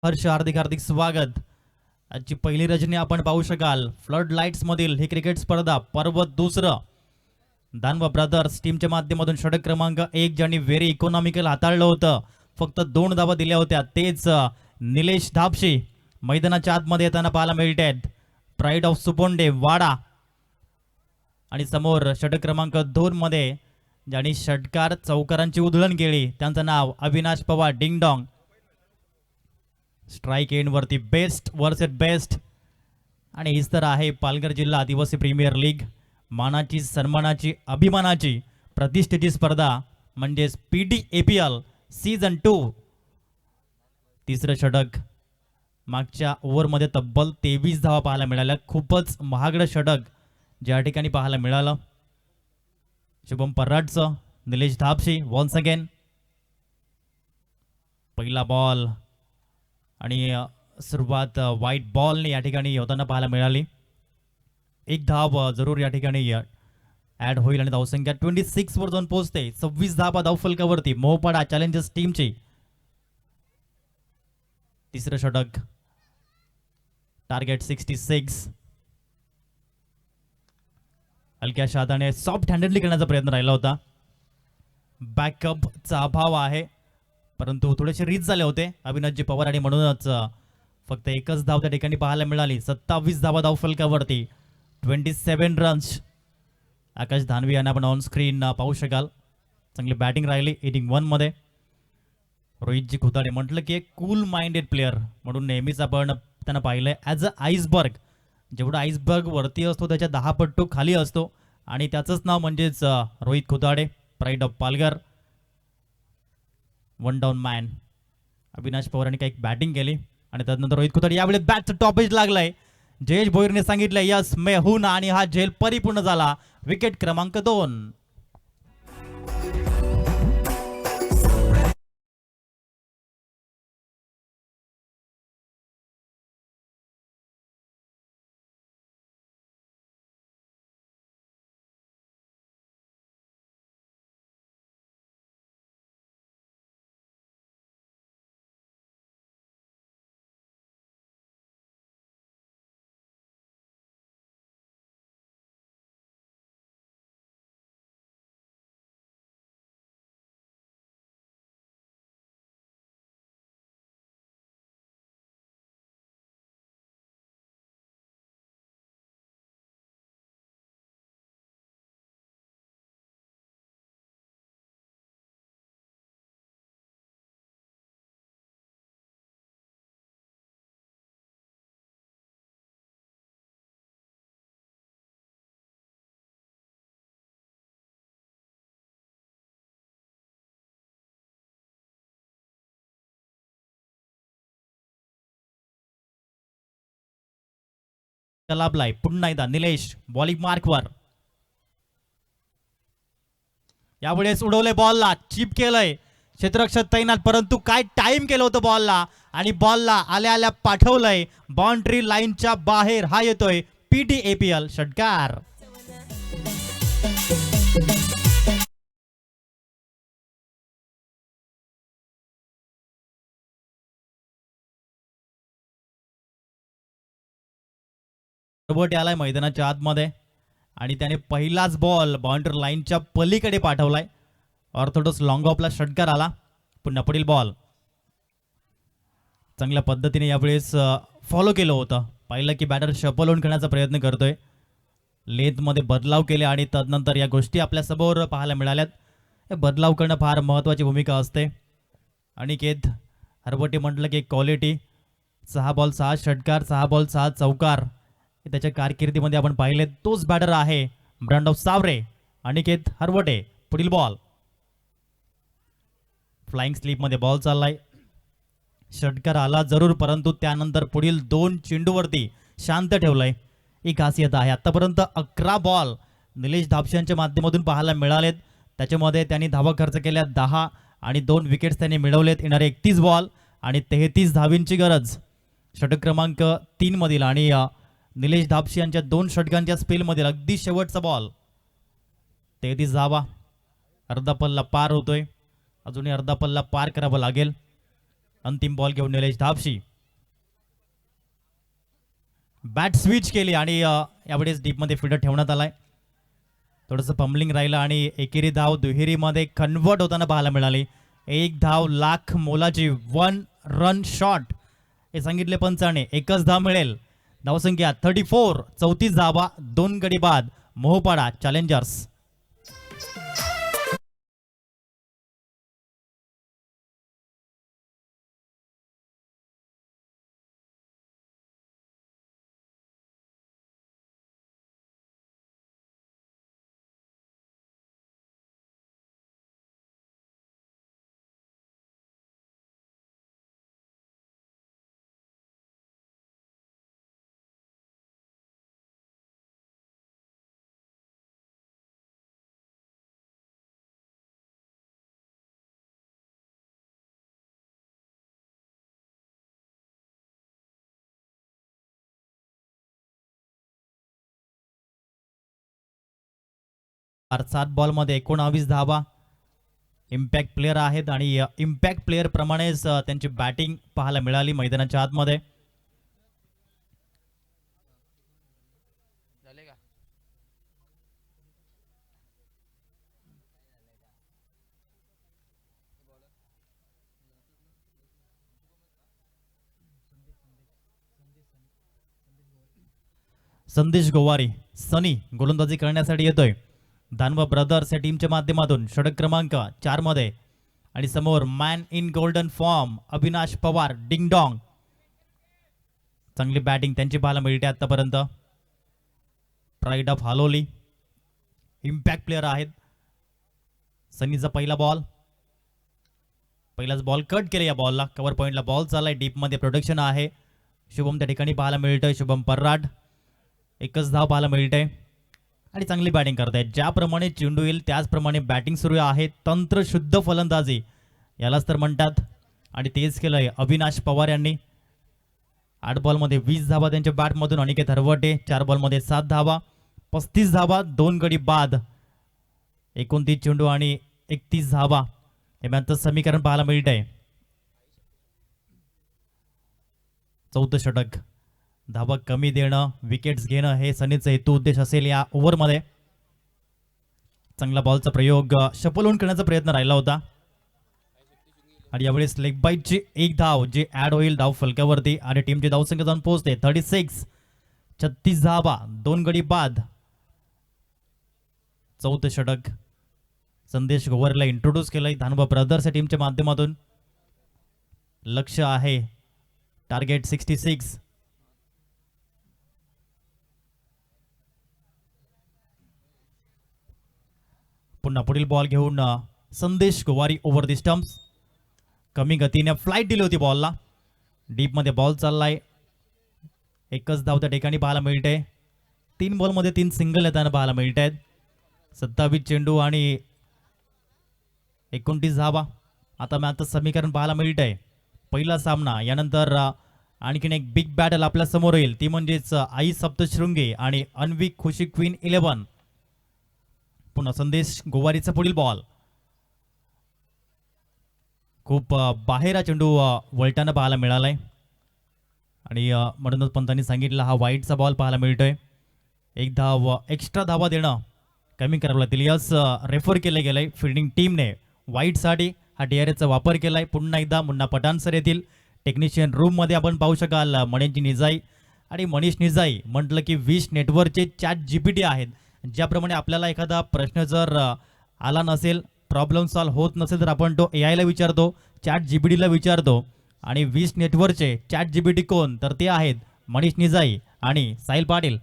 हर्ष हार्दिक हार्दिक स्वागत. आजची पहिली रजनी आपण पाहू शकाल फ्लड लाईट्स मधील ही क्रिकेट स्पर्धा पर्व दुसरं. दानवा ब्रदर्स टीमच्या माध्यमातून षटक क्रमांक 1 ज्यांनी व्हेरी इकॉनॉमिकल हाताळलं होतं, फक्त 2 धावा दिल्या होत्या, तेच निलेश धापशी मैदानाच्या आतमध्ये येताना पाहायला मिळतात. प्राईड ऑफ सुपोंडे वाडा आणि समोर षटक क्रमांक 2 मध्ये ज्यांनी षटकार चौकारांची उधळण केली त्यांचं नाव Avinash Pawar ding-dong. Strike end वरती बेस्ट वर्सेस बेस्ट. आणि हीच तर आहे पालघर जिल्हा आदिवासी प्रीमियर लीग, मानाची सन्मानाची अभिमानाची प्रतिष्ठेची स्पर्धा म्हणजेच PTAPL सीझन 2. तिसरं षटक मागच्या ओव्हरमध्ये तब्बल 23 धावा पाहायला मिळाल्या. खूपच महागडं षटक ज्या ठिकाणी पाहायला मिळालं. शुभम पराडचं निलेश धापशी वन्स अगेन. पहिला बॉल आणि सुरुवात व्हाईट बॉलने या ठिकाणी होताना पाहायला मिळाली. एक धाव जरूर या ठिकाणी ॲड होईल आणि धावसंख्या 26 वर जाऊन पोहोचते. 26 धावा धावफलकावरती मोहपाडा चॅलेंजर्स टीमची. तिसरं षटक टार्गेट 66. हलक्या हाताने सॉफ्ट हँडेडली करण्याचा प्रयत्न राहिला होता. बॅकअपचा अभाव आहे, परंतु थोडेसे रीच झाले होते अविनाशजी पवार आणि म्हणूनच फक्त एकच धाव त्या ठिकाणी पाहायला मिळाली. 27 धावा धावफलकावरती 27 रन्स. आकाश धानवी यांना आपण ऑन स्क्रीन पाहू शकाल. चांगली बॅटिंग राहिली इनिंग 1 मध्ये. रोहितजी खुताडे म्हटलं की एक कूल माइंडेड प्लेअर म्हणून नेहमीच आपण त्यांना पाहिलंय ॲज अ आईसबर्ग. जेवढा आईसबर्ग वरती असतो त्याच्या 10 पट्टू खाली असतो आणि त्याचंच नाव म्हणजेच Rohit Khutade, pride of Palghar, 1 down man. Avinash पवारांनी काही बॅटिंग केली आणि त्यानंतर रोहित खुताडे यावेळी बॅटचं टॉपेज लागलाय. जयेश भोईरने सांगितलं यस मे हून आणि हा झेल परिपूर्ण झाला. विकेट क्रमांक 2. लाभलाय पुन्हा एकदा निलेश बॉलिंग मार्कवर. यावेळेस उडवले बॉलला, चिप केलंय क्षेत्ररक्षक तैनात, परंतु काय टाइम केलं होतं बॉलला आणि बॉलला आल्या आल्या पाठवलंय बाउंड्री लाईनच्या बाहेर. हा येतोय PTAPL षटकार. आलाय मैदानाच्या आतमध्ये आणि त्याने पहिलाच बॉल बाउंड्री लाईनच्या पलीकडे पाठवलाय. ऑर्थोडॉक्स लॉंग ऑफला षटकार आला. पुन्हा पुढील बॉल चांगल्या पद्धतीने यावेळेस फॉलो केलं होतं. पाहिलं की बॅटर शफल होऊन खेळण्याचा प्रयत्न करतोय. लेंथमध्ये बदलाव केले आणि तदनंतर या गोष्टी आपल्या समोर पाहायला मिळाल्यात. हे बदलाव करणं फार महत्त्वाची भूमिका असते. अनिकेत हरवटे म्हटलं की क्वालिटी. 6 बॉल 6 षटकार, 6 बॉल 6 चौकार त्याच्या कारकिर्दीमध्ये आपण पाहिले. तोच बॅटर आहे ब्रँड ऑफ सावरे अनिकेत हरवटे. पुढील बॉल फ्लाइंग स्लीप मध्ये बॉल चाललाय. षटकार आला जरूर, परंतु त्यानंतर पुढील 2 चेंडूवरती शांत ठेवलंय. ही खासियत आहे. आतापर्यंत 11 बॉल निलेश धापशी यांच्या माध्यमातून पाहायला मिळालेत. त्याच्यामध्ये त्यांनी धावा खर्च केल्या 10 आणि 2 विकेट्स त्यांनी मिळवलेत. येणारे 31 बॉल आणि 33 धावींची गरज. षटक क्रमांक 3 मधील आणि निलेश धापशी यांच्या 2 षटकांच्या स्पेलमधील अगदी शेवटचा बॉल. 33 धावा. अर्धा पल्ला पार होतोय. अजूनही अर्धा पल्ला पार करावा लागेल. अंतिम बॉल घेऊन निलेश धापशी. बॅट स्विच केली आणि यावेळेस डीपमध्ये फिल्डर ठेवण्यात आलाय. थोडंसं फंबलिंग राहिलं आणि एकेरी धाव दुहेरीमध्ये कन्वर्ट होताना पाहायला मिळाली. एक धाव लाख मोलाची 1 रन शॉट हे सांगितले पंचाने. एकच धाव मिळेल. धावसंख्या 34, 34 धावा, 2 गडी बाद. मोहपाडा चॅलेंजर्स. सात बॉलमध्ये 19 धावा. इम्पॅक्ट प्लेअर आहेत आणि इम्पॅक्ट प्लेअर प्रमाणेच त्यांची बॅटिंग पाहायला मिळाली मैदानाच्या आतमध्ये. संदेश गोवारी सनी गोलंदाजी करण्यासाठी येतोय. दानवा ब्रदर्स या टीमच्या माध्यमातून षटक क्रमांक 4 मध्ये. आणि समोर man in golden form Avinash Pawar डिंगडॉंग. चांगली बॅटिंग त्यांची पाहायला मिळते आतापर्यंत. Pride of Haloli impact player आहेत. सनीचा पहिला बॉल. पहिलाच बॉल कट केला. या बॉलला कव्हर पॉइंटला बॉल चाललाय. डीपमध्ये प्रोडक्शन आहे. शुभम त्या ठिकाणी पाहायला मिळतोय. शुभम पर्राट. एकच धाव पाहायला मिळते आणि चांगली बॅटिंग करतायत. ज्याप्रमाणे चेंडू येईल त्याचप्रमाणे बॅटिंग सुरू आहे. तंत्रशुद्ध फलंदाजी यालाच तर म्हणतात आणि तेच केलंय अविनाश पवार यांनी. 8 बॉलमध्ये 20 धावा त्यांच्या बॅटमधून. अनिकेत हरवटे 4 बॉलमध्ये 7 धावा, 35 धावा, 2 गडी बाद. 29 चेंडू आणि 31 धावा हे मॅचचं समीकरण पाहायला मिळतंय. चौथं षटक. धावा कमी देणं, विकेट्स घेणं हे सनीचा हेतू उद्देश असेल या ओव्हरमध्ये. चांगला बॉलचा प्रयोग शपल करण्याचा प्रयत्न राहिला होता आणि यावेळेस लेग बाईटची एक धाव जी ऍड होईल धाव फलकावरती आणि टीमची धावसंख्या जाऊन पोहोचते 36. 36 धावा, 2 गडी बाद. चौथं षटक. संदेश गोवरला इंट्रोड्यूस केलंय धानबा ब्रदर्स या टीमच्या माध्यमातून. लक्ष आहे टार्गेट 66. पुन्हा पुढील बॉल घेऊन संदेश गोवारी ओव्हर दी स्टंप्स. कमी गतीने फ्लाईट दिली होती बॉलला. डीपमध्ये बॉल चाललाय. एकच धाव त्या ठिकाणी पाहायला मिळते. 3 बॉलमध्ये 3 सिंगल येताना पाहायला मिळत आहेत. 27 चेंडू आणि 29 धावा. आता मॅचचं समीकरण पाहायला मिळत आहे. पहिला सामना यानंतर आणखीन एक बिग बॅटल आपल्या समोर येईल ती म्हणजेच आई सप्तशृंगी आणि अन्वी खुशी क्वीन 11. पुन्हा संदेश गोवारीचा पुढील बॉल. खूप बाहेर हा चेंडू वळताना पाहायला मिळालाय आणि म्हणूनच पंतांनी सांगितलं हा वाईटचा बॉल पाहायला मिळतोय. एक धाव एक्स्ट्रा धावा देणं कमी करावं लागतील. यस रेफर केलं गेलंय फिल्डिंग टीमने वाईटसाठी हा DRSचा वापर केलाय. पुन्हा एकदा मुन्ना पठाण सर येथील टेक्निशियन रूममध्ये आपण पाहू शकाल मणींची निजाई आणि मनीष निजाई म्हटलं की 20 नेटवर्कचे चॅट GPT आहेत. ज्याप्रमाणे आपल्याला एखादा प्रश्न जर आला नसेल, प्रॉब्लेम सॉल्व्ह होत नसेल तर आपण तो AI ला विचारतो, चॅट GPTला विचारतो. आणि 20 नेटवर्कचे चॅट GPT कोण तर ते आहेत मनीष निजाई आणि साहिल पाटील.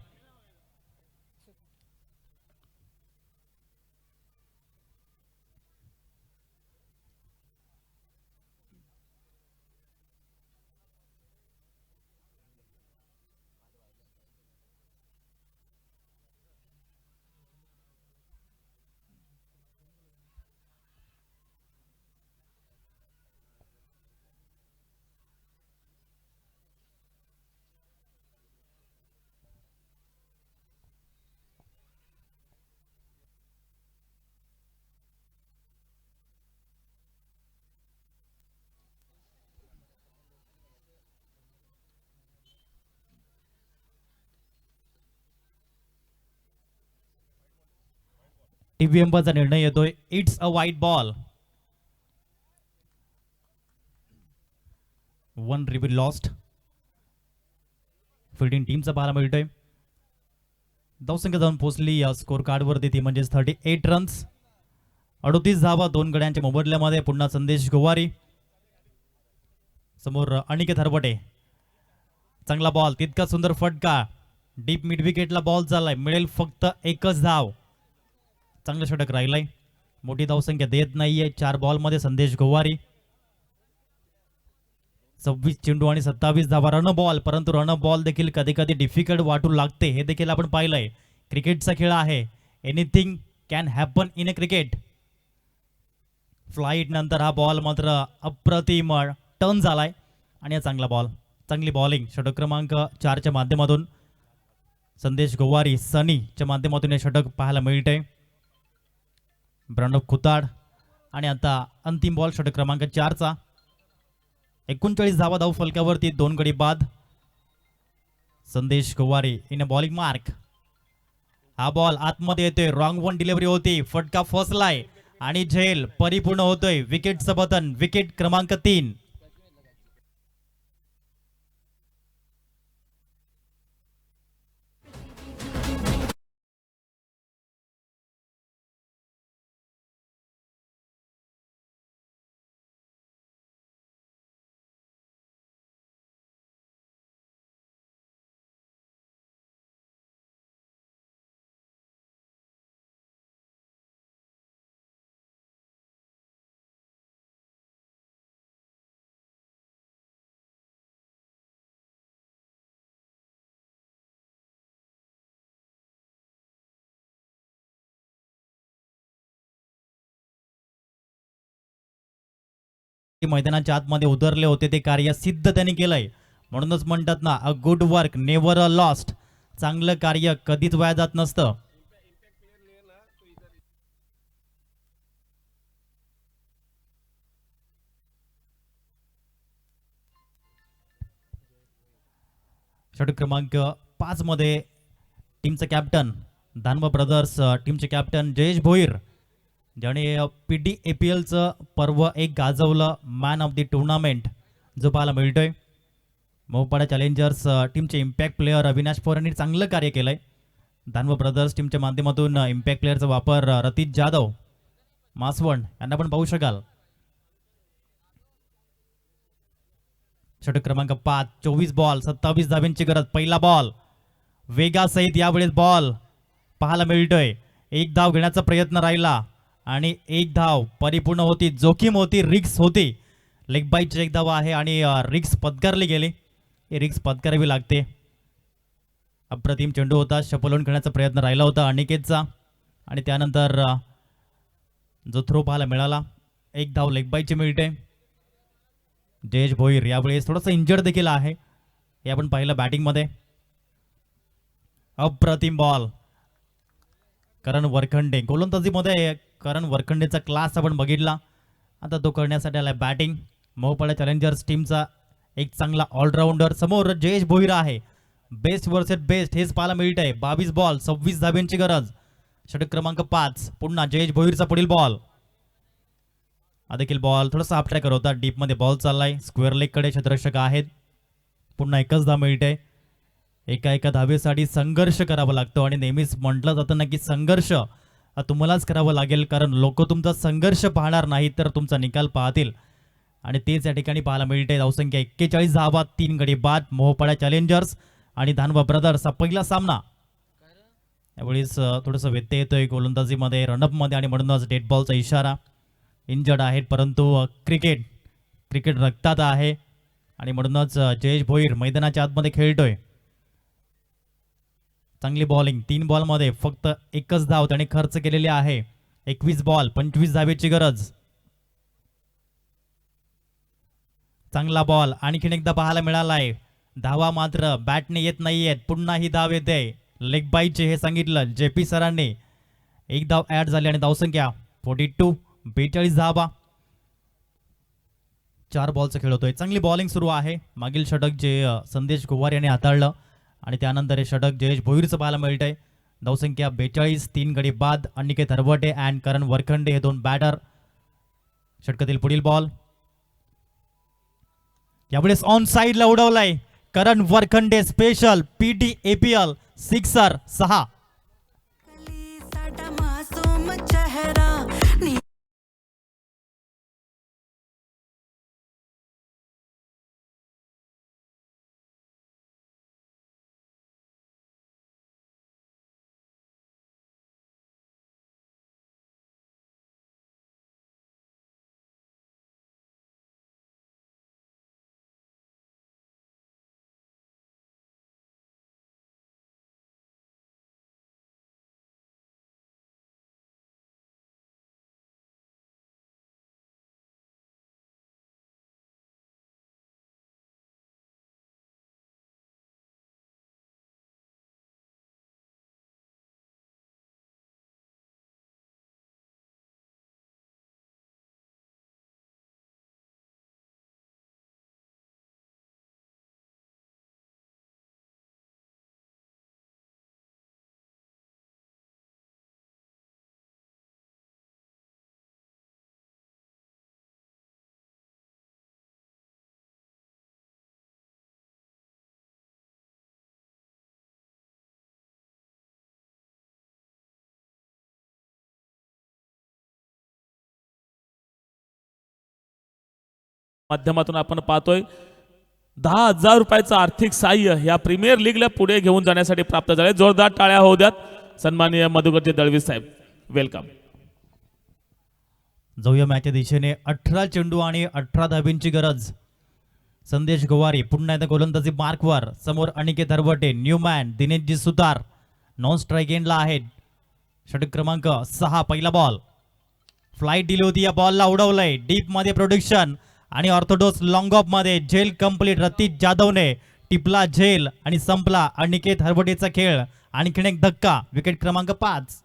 टीव्ही अंपायरचा निर्णय येतोय, इट्स अ वाईट बॉल. 1 ribbon lost. फिल्डिंग टीमचा पाहायला मिळतोय. धावसंख्या जाऊन पोहोचली या स्कोर कार्डवरती, ती म्हणजेच 38 रन्स, 38 धावा 2 गड्यांच्या मोबदल्यामध्ये. पुन्हा संदेश गोवारी, समोर अनिकेत हरबटे. चांगला बॉल, तितका सुंदर फटका, डीप मिड विकेटला बॉल चाललाय, मिळेल फक्त एकच धाव. चांगलं षटक राहिलंय, मोठी धावसंख्या देत नाहीये. 4 बॉलमध्ये संदेश गोवारी, 26 चेंडू आणि 27 धावा. रन बॉल, परंतु रन बॉल देखील कधी कधी डिफिकल्ट वाटू लागते, हे देखील आपण पाहिलंय. क्रिकेटचा खेळ आहे, anything can happen in a cricket. Flight नंतर हा बॉल मात्र अप्रतिम टर्न झालाय आणि हा चांगला बॉल, चांगली बॉलिंग. षटक क्रमांक 4च्या माध्यमातून संदेश गोवारी, सनीच्या माध्यमातून हे षटक पाहायला मिळते. प्रणव खुताड आणि आता अंतिम बॉल षटक क्रमांक 4चा. 39 धावा धाव फलकावरती, 2 गडी बाद. संदेश Gowari in a bowling mark. हा बॉल आतमध्ये येतोय, रॉंग वन डिलिव्हरी होती, फटका फसलाय आणि झेल परिपूर्ण होतोय. विकेटचं पतन, विकेट क्रमांक 3. मैदानाच्या आतमध्ये उतरले होते, ते कार्य सिद्ध त्यांनी केलंय. म्हणूनच म्हणतात ना, a good work never a lost. चांगलं कार्य कधीच वाया जात नसतं. षटक क्रमांक 5 मध्ये टीमचं कॅप्टन, धानवा ब्रदर्स टीमचे कॅप्टन जयेश भोईर, ज्याने PDAPLचं पर्व एक गाजवलं, मॅन ऑफ द टुर्नामेंट जो पाहायला मिळतोय. मोहपाडा चॅलेंजर्स टीमचे इम्पॅक्ट प्लेअर अविनाश पवार यांनी चांगलं कार्य केलंय. धानवा ब्रदर्स टीमच्या माध्यमातून इम्पॅक्ट प्लेअरचा वापर रतीश जाधव, मासवण यांना पण पाहू शकाल. षटक क्रमांक 5, 24 बॉल 27 धाव्यांची गरज. पहिला बॉल वेगासहित यावेळेस बॉल पाहायला मिळतोय. 1 धाव घेण्याचा प्रयत्न राहिला आणि 1 धाव परिपूर्ण होती. जोखीम होती, रिक्स होती. लेग बाईची 1 धाव आहे आणि रिक्स पत्करली गेली. ही रिक्स पत्करावी लागते. अप्रतिम चेंडू होता, शपलून खेळण्याचा प्रयत्न राहिला होता अनिकेतचा आणि त्यानंतर जो थ्रो पाहायला मिळाला. 1 धाव लेग बाईची मिळते. जयेश भोईर यावेळेस थोडंसं इंजर्ड देखील आहे, हे आपण पाहिलं बॅटिंगमध्ये. अप्रतिम बॉल करण वरखंडे, गोलंदाजीमध्ये करण वरखंडेचा क्लास आपण बघितला. आता तो करण्यासाठी आला बॅटिंग. मोहपाडा चॅलेंजर्स टीमचा एक चांगला ऑलराऊंडर. समोर जयेश भोईर आहे, बेस्ट वर्सेस बेस्ट हेच पाहायला मिळत आहे. 22 बॉल 26 धाब्यांची गरज. षटक क्रमांक 5, पुन्हा जयेश भोईरचा पुढील बॉल. हा देखील बॉल थोडासा हाफ ट्रॅकर होता, डीप मध्ये बॉल चाललाय. स्क्वेअर लेग कडे क्षेत्ररक्षक आहेत. पुन्हा एकच धाव मिळते. एका धावेसाठी संघर्ष करावा लागतो आणि नेहमीच म्हटलं जातं ना की संघर्ष तुम्हालाच करावं लागेल, कारण लोक तुमचा संघर्ष पाहणार नाही तर तुमचा निकाल पाहतील. आणि तेच या ठिकाणी पाहायला मिळते. धावसंख्या 41 धावा, 3 गडी बाद. मोहपाडा चॅलेंजर्स आणि धानवा ब्रदर्स हा पहिला सामना. यावेळेस थोडंसं व्यत्यय येतोय गोलंदाजीमध्ये, रनअपमध्ये आणि म्हणूनच डेड बॉलचा इशारा. इंजर्ड आहेत परंतु क्रिकेट रक्तात आहे आणि म्हणूनच जयेश भोईर मैदानाच्या आतमध्ये खेळतोय. चांगली बॉलिंग. 3 बॉलमध्ये फक्त एकच धाव त्याने खर्च केलेली आहे. 21 बॉल 25 धावेची गरज. चांगला बॉल आणखीन एकदा पाहायला मिळालाय. धावा मात्र बॅटने येत नाहीयेत. पुन्हा ही धाव येते. लेग बाईचे हे सांगितलं JP सरांनी. 1 धाव ऍड झाली आणि धावसंख्या 42, 42 धावा. 4 बॉलचा खेळ होतोय. चांगली बॉलिंग सुरू आहे. मागील षटक जे संदेश गोवार यांनी हाताळलं आणि त्यानंतर हे षटक जयेश भोईरचं पाहायला मिळतंय. धावसंख्या 42, 3 गडी बाद. अनिकेत हरवटे अँड करण वरखंडे हे दोन बॅटर. षटकातील पुढील बॉल यावेळेस ऑन साइडला उडवलाय Karan Varkhande. Special PT APL sixer 6. साडा मासूम चेहरा नी माध्यमातून आपण पाहतोय 10,000 रुपयाचं आर्थिक सहाय्य या प्रीमियर लीगला पुढे घेऊन जाण्यासाठी प्राप्त झाले. जोरदार टाळ्या होऊ द्यात सन्माननीय मधुकरजी दळवी साहेब. वेलकम. जाऊया मॅचच्या दिशेने. 18 चेंडू आणि 18 धाबींची गरज. संदेश गोवारी पुन्हा एकदा गोलंदाजी मार्कवर. समोर अनिकेत हरवटे, न्यूमॅन, दिनेशजी सुतार नॉन स्ट्राईक एंडला आहेत. षटक क्रमांक 6. पहिला बॉल फ्लाईट दिली होती, या बॉलला उडवलंय डीप मध्ये प्रोडक्शन आणि ऑर्थोडॉक्स लॉंग ऑफ मध्ये झेल कंप्लीट. रतीश जाधवने टिपला झेल आणि संपला अनिकेत हरवटेचा खेळ. आणखीन एक धक्का. विकेट क्रमांक 5.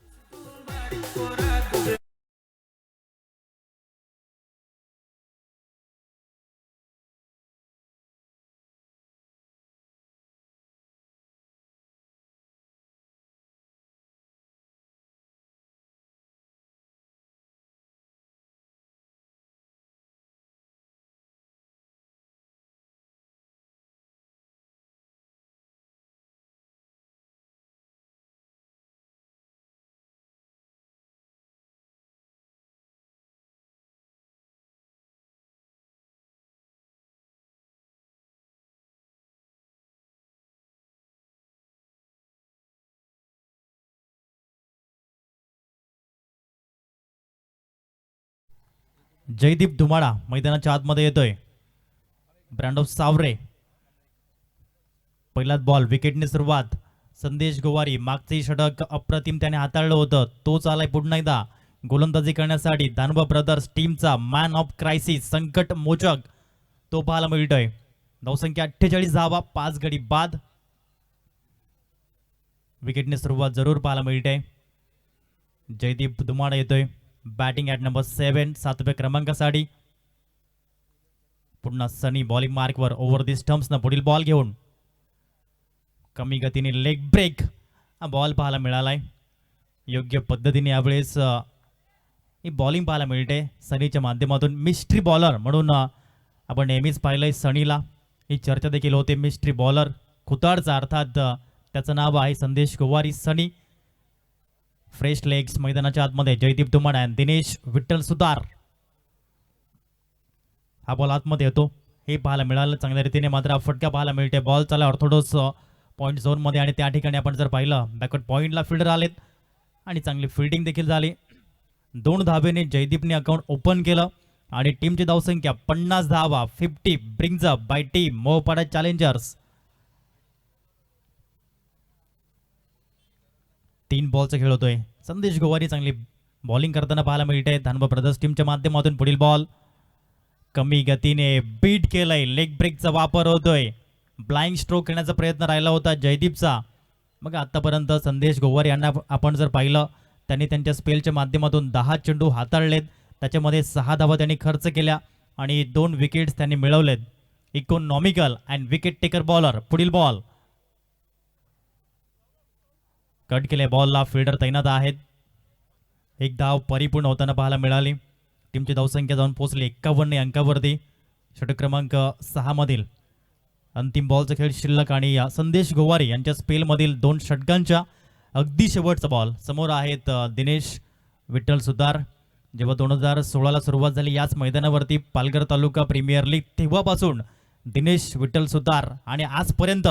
जयदीप धुमाळा मैदानाच्या आतमध्ये येतोय. ब्रँडो सावरे. पहिलाच बॉल विकेटने सुरुवात. संदेश गोवारी मागचे षटक अप्रतिम त्याने हाताळलं होतं. तोच आलाय पुन्हा एकदा गोलंदाजी करण्यासाठी. दानवा ब्रदर्स टीमचा मॅन ऑफ क्रायसिस संकट मोचक तो पाहायला मिळतोय. धावसंख्या 48 धावा, 5 गडी बाद. विकेटने सुरुवात जरूर पाहायला मिळते. जयदीप धुमाळा येतोय बॅटिंग ॲट नंबर 7, 7व्या क्रमांकासाठी. पुन्हा सनी बॉलिंग मार्कवर. ओव्हर दी स्टम्प्सनं पुढील बॉल घेऊन कमी गतीने लेग ब्रेक हा बॉल पाहायला मिळालाय. योग्य पद्धतीने यावेळेस ही बॉलिंग पाहायला मिळते सनीच्या माध्यमातून. मिस्ट्री बॉलर म्हणून आपण नेहमीच पाहिलंय सनीला. ही चर्चा देखील होते मिस्ट्री बॉलर खुताडचा, अर्थात त्याचं नाव आहे संदेश गोवारी सनी. फ्रेश लेग्स मैदानाच्या आतमध्ये. जयदीप धुमाळा, दिनेश विठ्ठल सुतार. हा बॉल आतमध्ये येतो हे पाहायला मिळालं चांगल्या रीतीने. मात्र फटका पाहायला मिळते. बॉल चालला ऑर्थोडॉक्स पॉईंट झोनमध्ये आणि त्या ठिकाणी आपण जर पाहिलं बॅकवर्ड पॉईंटला फिल्डर आलेत आणि चांगली फिल्डिंग देखील झाली. 2 धाबेने जयदीपने अकाउंट ओपन केलं आणि टीमची धावसंख्या 50 धावा. 50 ब्रिंग्ज up by team Mohpada challengers. 3 बॉलचा खेळ होतोय. संदेश गोवारी चांगली बॉलिंग करताना पाहायला मिळते. धानबा ब्रदर्स टीमच्या माध्यमातून पुढील बॉल कमी गतीने बीट केलंय. लेग ब्रेकचा वापर होतोय. ब्लाइंड स्ट्रोक खेळण्याचा प्रयत्न राहिला होता जयदीपचा. मग आतापर्यंत संदेश गोवारी यांना आपण जर पाहिलं त्यांनी त्यांच्या स्पेलच्या माध्यमातून 10 चेंडू हाताळलेत. त्याच्यामध्ये 6 धावा त्यांनी खर्च केल्या आणि 2 विकेट्स त्यांनी मिळवलेत. Economical and wicket taker bowler. पुढील बॉल कट केले बॉलला, फिल्डर तैनात आहेत. एक धाव परिपूर्ण होताना पाहायला मिळाली. टीमची धावसंख्या जाऊन पोहोचली 51 अंकावरती. षटक क्रमांक 6 मधील अंतिम बॉलचा खेळ शिल्लक आणि संदेश गोवारी यांच्या स्पेलमधील 2 षटकांच्या अगदी शेवटचा बॉल. समोर आहेत दिनेश विठ्ठल सुतार. जेव्हा 2016ला सुरुवात झाली याच मैदानावरती पालघर तालुका प्रीमियर लीग, तेव्हापासून दिनेश विठ्ठल सुतार आणि आजपर्यंत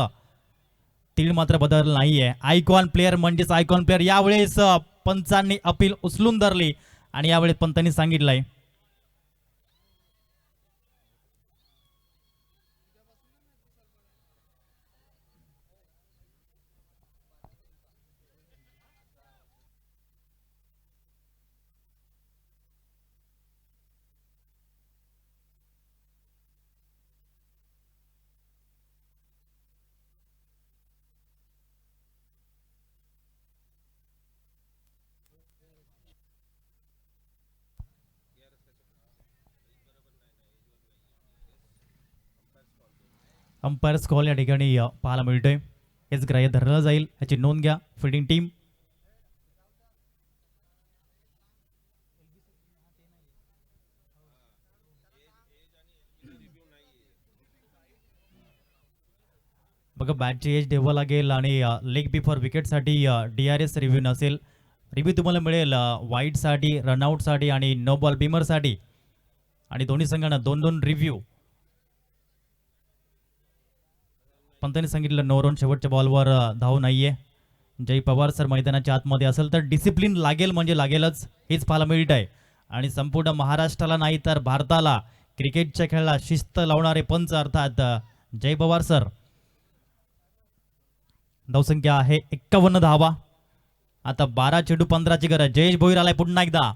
तीळ मात्र बदल नाहीये. आयकॉन प्लेअर म्हणजेच आयकॉन प्लेअर. यावेळेस पंचांनी अपील उचलून धरली आणि यावेळेस पंतांनी सांगितलंय अंपायर्स कॉल या ठिकाणी पाहायला मिळतोय. हेच ग्राह्य धरलं जाईल, याची नोंद घ्या फिल्डिंग टीम. बघा बॅटची एज ठेवावं लागेल आणि लेग बिफोर विकेटसाठी DRS रिव्ह्यू नसेल. रिव्ह्यू तुम्हाला मिळेल वाईडसाठी, रनआउटसाठी आणि नो बॉल बिमरसाठी. आणि दोन्ही संघांना 2-2 रिव्ह्यू. पंतांनी सांगितलं नो रन. शेवटच्या बॉलवर धाव नाहीये. जय पवार सर मैदानाच्या आतमध्ये असेल तर डिसिप्लिन लागेल म्हणजे लागेलच, हेच पाहायला मिळत आहे. आणि संपूर्ण महाराष्ट्राला नाही तर भारताला क्रिकेटच्या खेळाला शिस्त लावणारे पंच अर्थात जय पवार सर. धावसंख्या आहे 51 धावा. आता 12 चेंडू 15ची गरज. जयेश भोईर आलाय पुन्हा एकदा.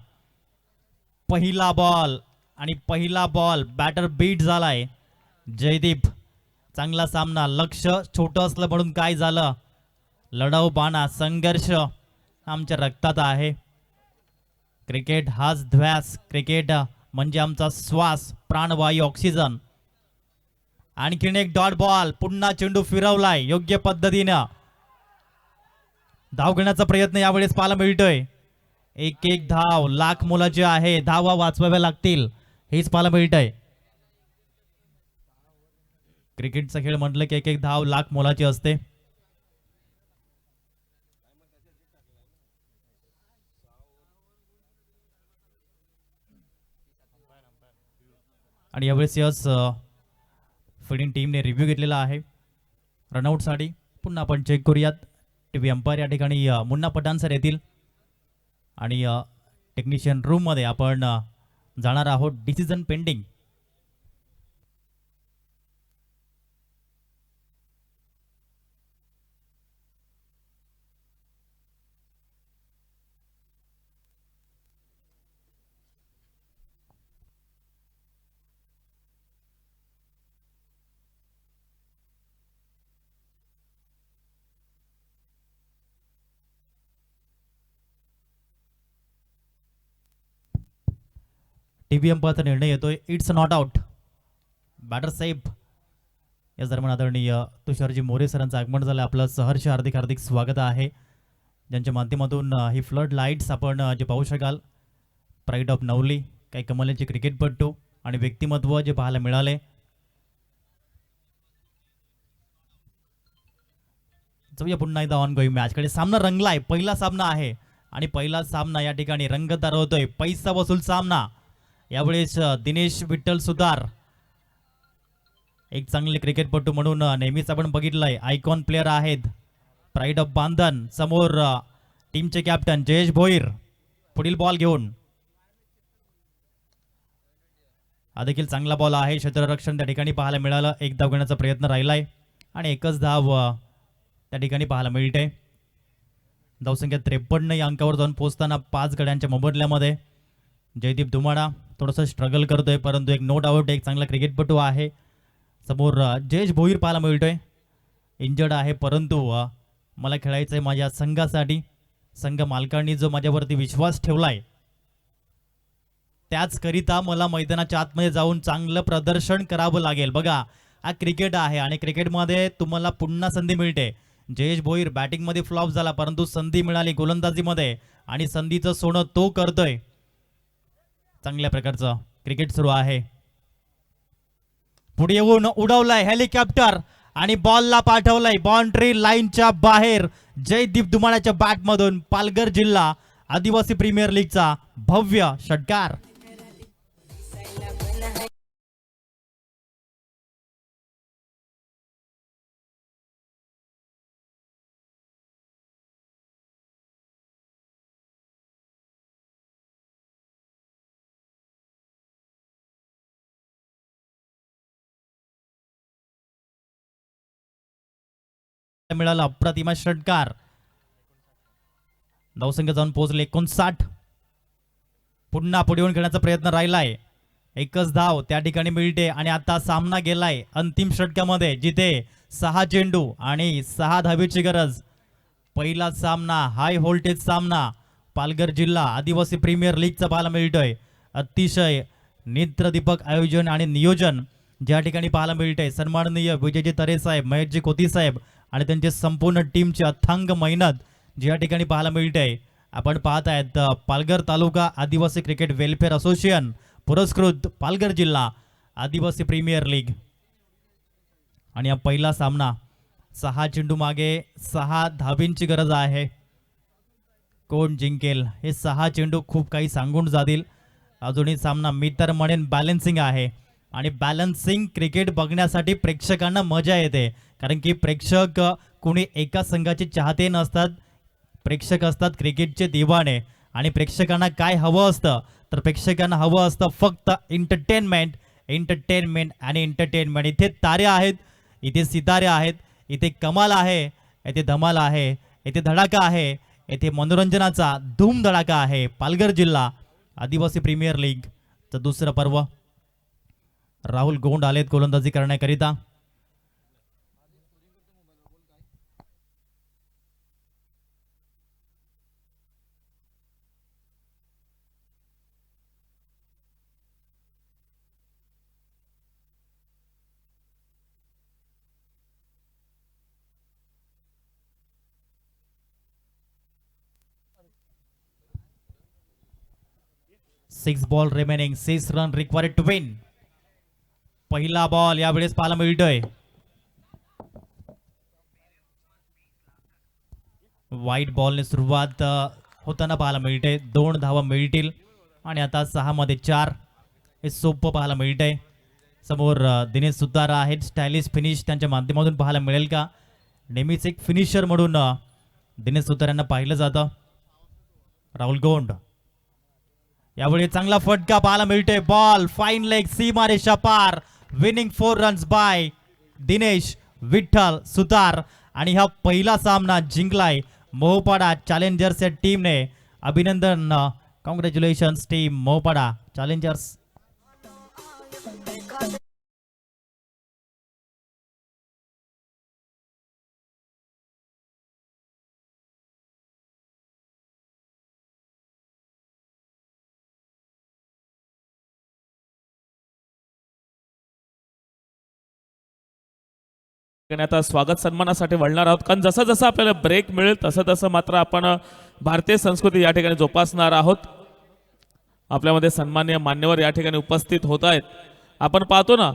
पहिला बॉल आणि पहिला बॉल बॅटर बीट झालाय. जयदीप, चांगला सामना. लक्ष छोटं असलं म्हणून काय झालं, लढाऊ बाणा, संघर्ष आमच्या रक्तात आहे. क्रिकेट हाच ध्यास, क्रिकेट म्हणजे आमचा श्वास, प्राणवायू, ऑक्सिजन. आणखीन एक डॉट बॉल. पुन्हा चेंडू फिरवलाय योग्य पद्धतीनं. धाव घेण्याचा प्रयत्न यावेळेस पाहायला मिळतोय. एक धाव लाख मोलाची आहे. धावा वाचवाव्या लागतील, हेच पाहायला मिळतंय. क्रिकेटचा खेळ म्हटलं की एक धाव लाख मोलाची असते. आणि यावेळेस यस फिल्डिंग टीमने रिव्ह्यू घेतलेला आहे रनआउटसाठी. पुन्हा आपण चेक करूयात. टीव्ही अंपायर या ठिकाणी मुन्ना पठाण सर येतील आणि टेक्निशियन रूममध्ये आपण जाणार आहोत. Decision pending. टीव्ही अंपायरचा निर्णय येतोय. It's not out. Batter safe. या दरम्यान आदरणीय तुषारजी मोरे सरांचं आगमन झालं. आपलं सहर्ष हार्दिक हार्दिक स्वागत आहे. ज्यांच्या माध्यमातून ही फ्लड लाईट्स आपण जे पाहू शकाल. प्राईड ऑफ नवली, काही कमालीचे क्रिकेटपटू आणि व्यक्तिमत्व जे पाहायला मिळाले. जाऊया पुन्हा एकदा ऑन गोईंग मॅचकडे. सामना रंगलाय. पहिला सामना आहे आणि पहिला सामना या ठिकाणी रंगतदार होतोय. पैसा वसूल सामना. यावेळेस दिनेश विठ्ठल सुतार एक चांगले क्रिकेटपटू म्हणून नेहमीच आपण बघितलंय. आयकॉन प्लेअर आहेत. Pride of Bandhan. समोर टीमचे कॅप्टन जयेश भोईर पुढील बॉल घेऊन. हा देखील चांगला बॉल आहे. क्षेत्ररक्षण त्या ठिकाणी पाहायला मिळालं. एक धाव घेण्याचा प्रयत्न राहिलाय आणि एकच धाव त्या ठिकाणी पाहायला मिळते. धावसंख्या 53 या अंकावर जाऊन पोहोचताना 5 गड्यांच्या मोबदल्यामध्ये जयदीप धुमाडा थोडंसं स्ट्रगल करतोय, परंतु एक नो डाऊट एक चांगला क्रिकेटपटू आहे. समोर जयेश भोईर पाहायला मिळतोय. इंजर्ड आहे, परंतु मला खेळायचं आहे माझ्या संघासाठी. संघ मालकांनी जो माझ्यावरती विश्वास ठेवलाय त्याचकरिता मला मैदानाच्या आतमध्ये जाऊन चांगलं प्रदर्शन करावं लागेल. बघा, हा क्रिकेट आहे आणि क्रिकेटमध्ये तुम्हाला पुन्हा संधी मिळते. जयेश भोईर बॅटिंगमध्ये फ्लॉप झाला, परंतु संधी मिळाली गोलंदाजीमध्ये आणि संधीचं सोनं तो करतोय. चांगल्या प्रकारचं क्रिकेट सुरू आहे. पुढे येऊन उडवलाय हेलिकॉप्टर आणि बॉलला पाठवलाय बाउंड्री लाईनच्या बाहेर. जयदीप दुमाण्याच्या बॅटमधून पालघर जिल्हा आदिवासी प्रीमियर लीगचा भव्य षटकार. मिळाला अप्रतिम षटकार. धावसंख्या जाऊन पोहोचले 59. पुन्हा पुढे येऊन खेळण्याचा प्रयत्न राहिलाय. एकच धाव त्या ठिकाणी मिळते आणि आता सामना गेलाय अंतिम षटकामध्ये, जिथे 6 चेंडू आणि 6 धावेची गरज. पहिला सामना हाय व्होल्टेज सामना पालघर जिल्हा आदिवासी प्रीमियर लीगचा पाहायला मिळतोय. अतिशय नेत्रदीपक आयोजन आणि नियोजन ज्या ठिकाणी पाहायला मिळतंय. सन्माननीय विजयजी तरे साहेब, महेशजी कोती साहेब आणि त्यांचे संपूर्ण टीमची अथांग मेहनत ज्या ठिकाणी पाहायला मिळते. आपण पाहत आहेत पालघर तालुका आदिवासी क्रिकेट वेलफेअर असोसिएशन पुरस्कृत पालघर जिल्हा आदिवासी प्रीमियर लीग. आणि हा पहिला सामना 6 चेंडू मागे 6 धाबींची गरज आहे. कोण जिंकेल हे 6 चेंडू खूप काही सांगून जातील. अजूनही सामना मी तर म्हणेन बॅलन्सिंग आहे आणि बॅलन्सिंग क्रिकेट बघण्यासाठी प्रेक्षकांना मजा येते, कारण की प्रेक्षक कोणी एका संघाचे चाहते नसतात. प्रेक्षक असतात क्रिकेटचे दिवाणे आणि प्रेक्षकांना काय हवं असतं तर प्रेक्षकांना हवं असतं फक्त एंटरटेनमेंट, एंटरटेनमेंट आणि एंटरटेनमेंट. इथे तारे आहेत, इथे सितारे आहेत, इथे कमाल आहे, इथे धमाल आहे, इथे धडाका आहे, इथे मनोरंजनाचा धूमधडाका आहे. पालघर जिल्हा आदिवासी प्रीमियर लीगचं दुसरं पर्व. राहुल गोंड आलेत गोलंदाजी करण्याकरिता. Six ball remaining, 6 run required to win. पहिला बॉल यावेळेस पाहायला मिळतोय. वाईट बॉलने सुरुवात होताना पाहायला मिळते. 2 धावा मिळतील आणि आता 6 मध्ये 4 हे सोपं पाहायला मिळतंय. समोर दिनेश सुतारा आहेत. स्टायलिश फिनिश त्यांच्या माध्यमातून पाहायला मिळेल का? नेहमीच एक फिनिशर म्हणून दिनेश सुतारांना पाहिलं जातं. राहुल गोंड यावेळी चांगला फटका पाहायला मिळतोय. बॉल फाईन लेग, सीमा रेषा पार. Winning 4 runs by Dinesh Vitthal Sutar. आणि हा पहिला सामना जिंकलाय मोहपाडा चॅलेंजर्स या टीमने. अभिनंदन, कॉंग्रॅच्युलेशन्स टीम मोहपाडा चॅलेंजर्स. आता स्वागत सन्मानासाठी वळणार आहोत, कारण जसं जसं आपल्याला ब्रेक मिळेल तसं तसं मात्र आपण भारतीय संस्कृती या ठिकाणी जोपासणार आहोत. आपल्यामध्ये सन्माननीय मान्यवर या ठिकाणी उपस्थित होत आहेत. आपण पाहतो ना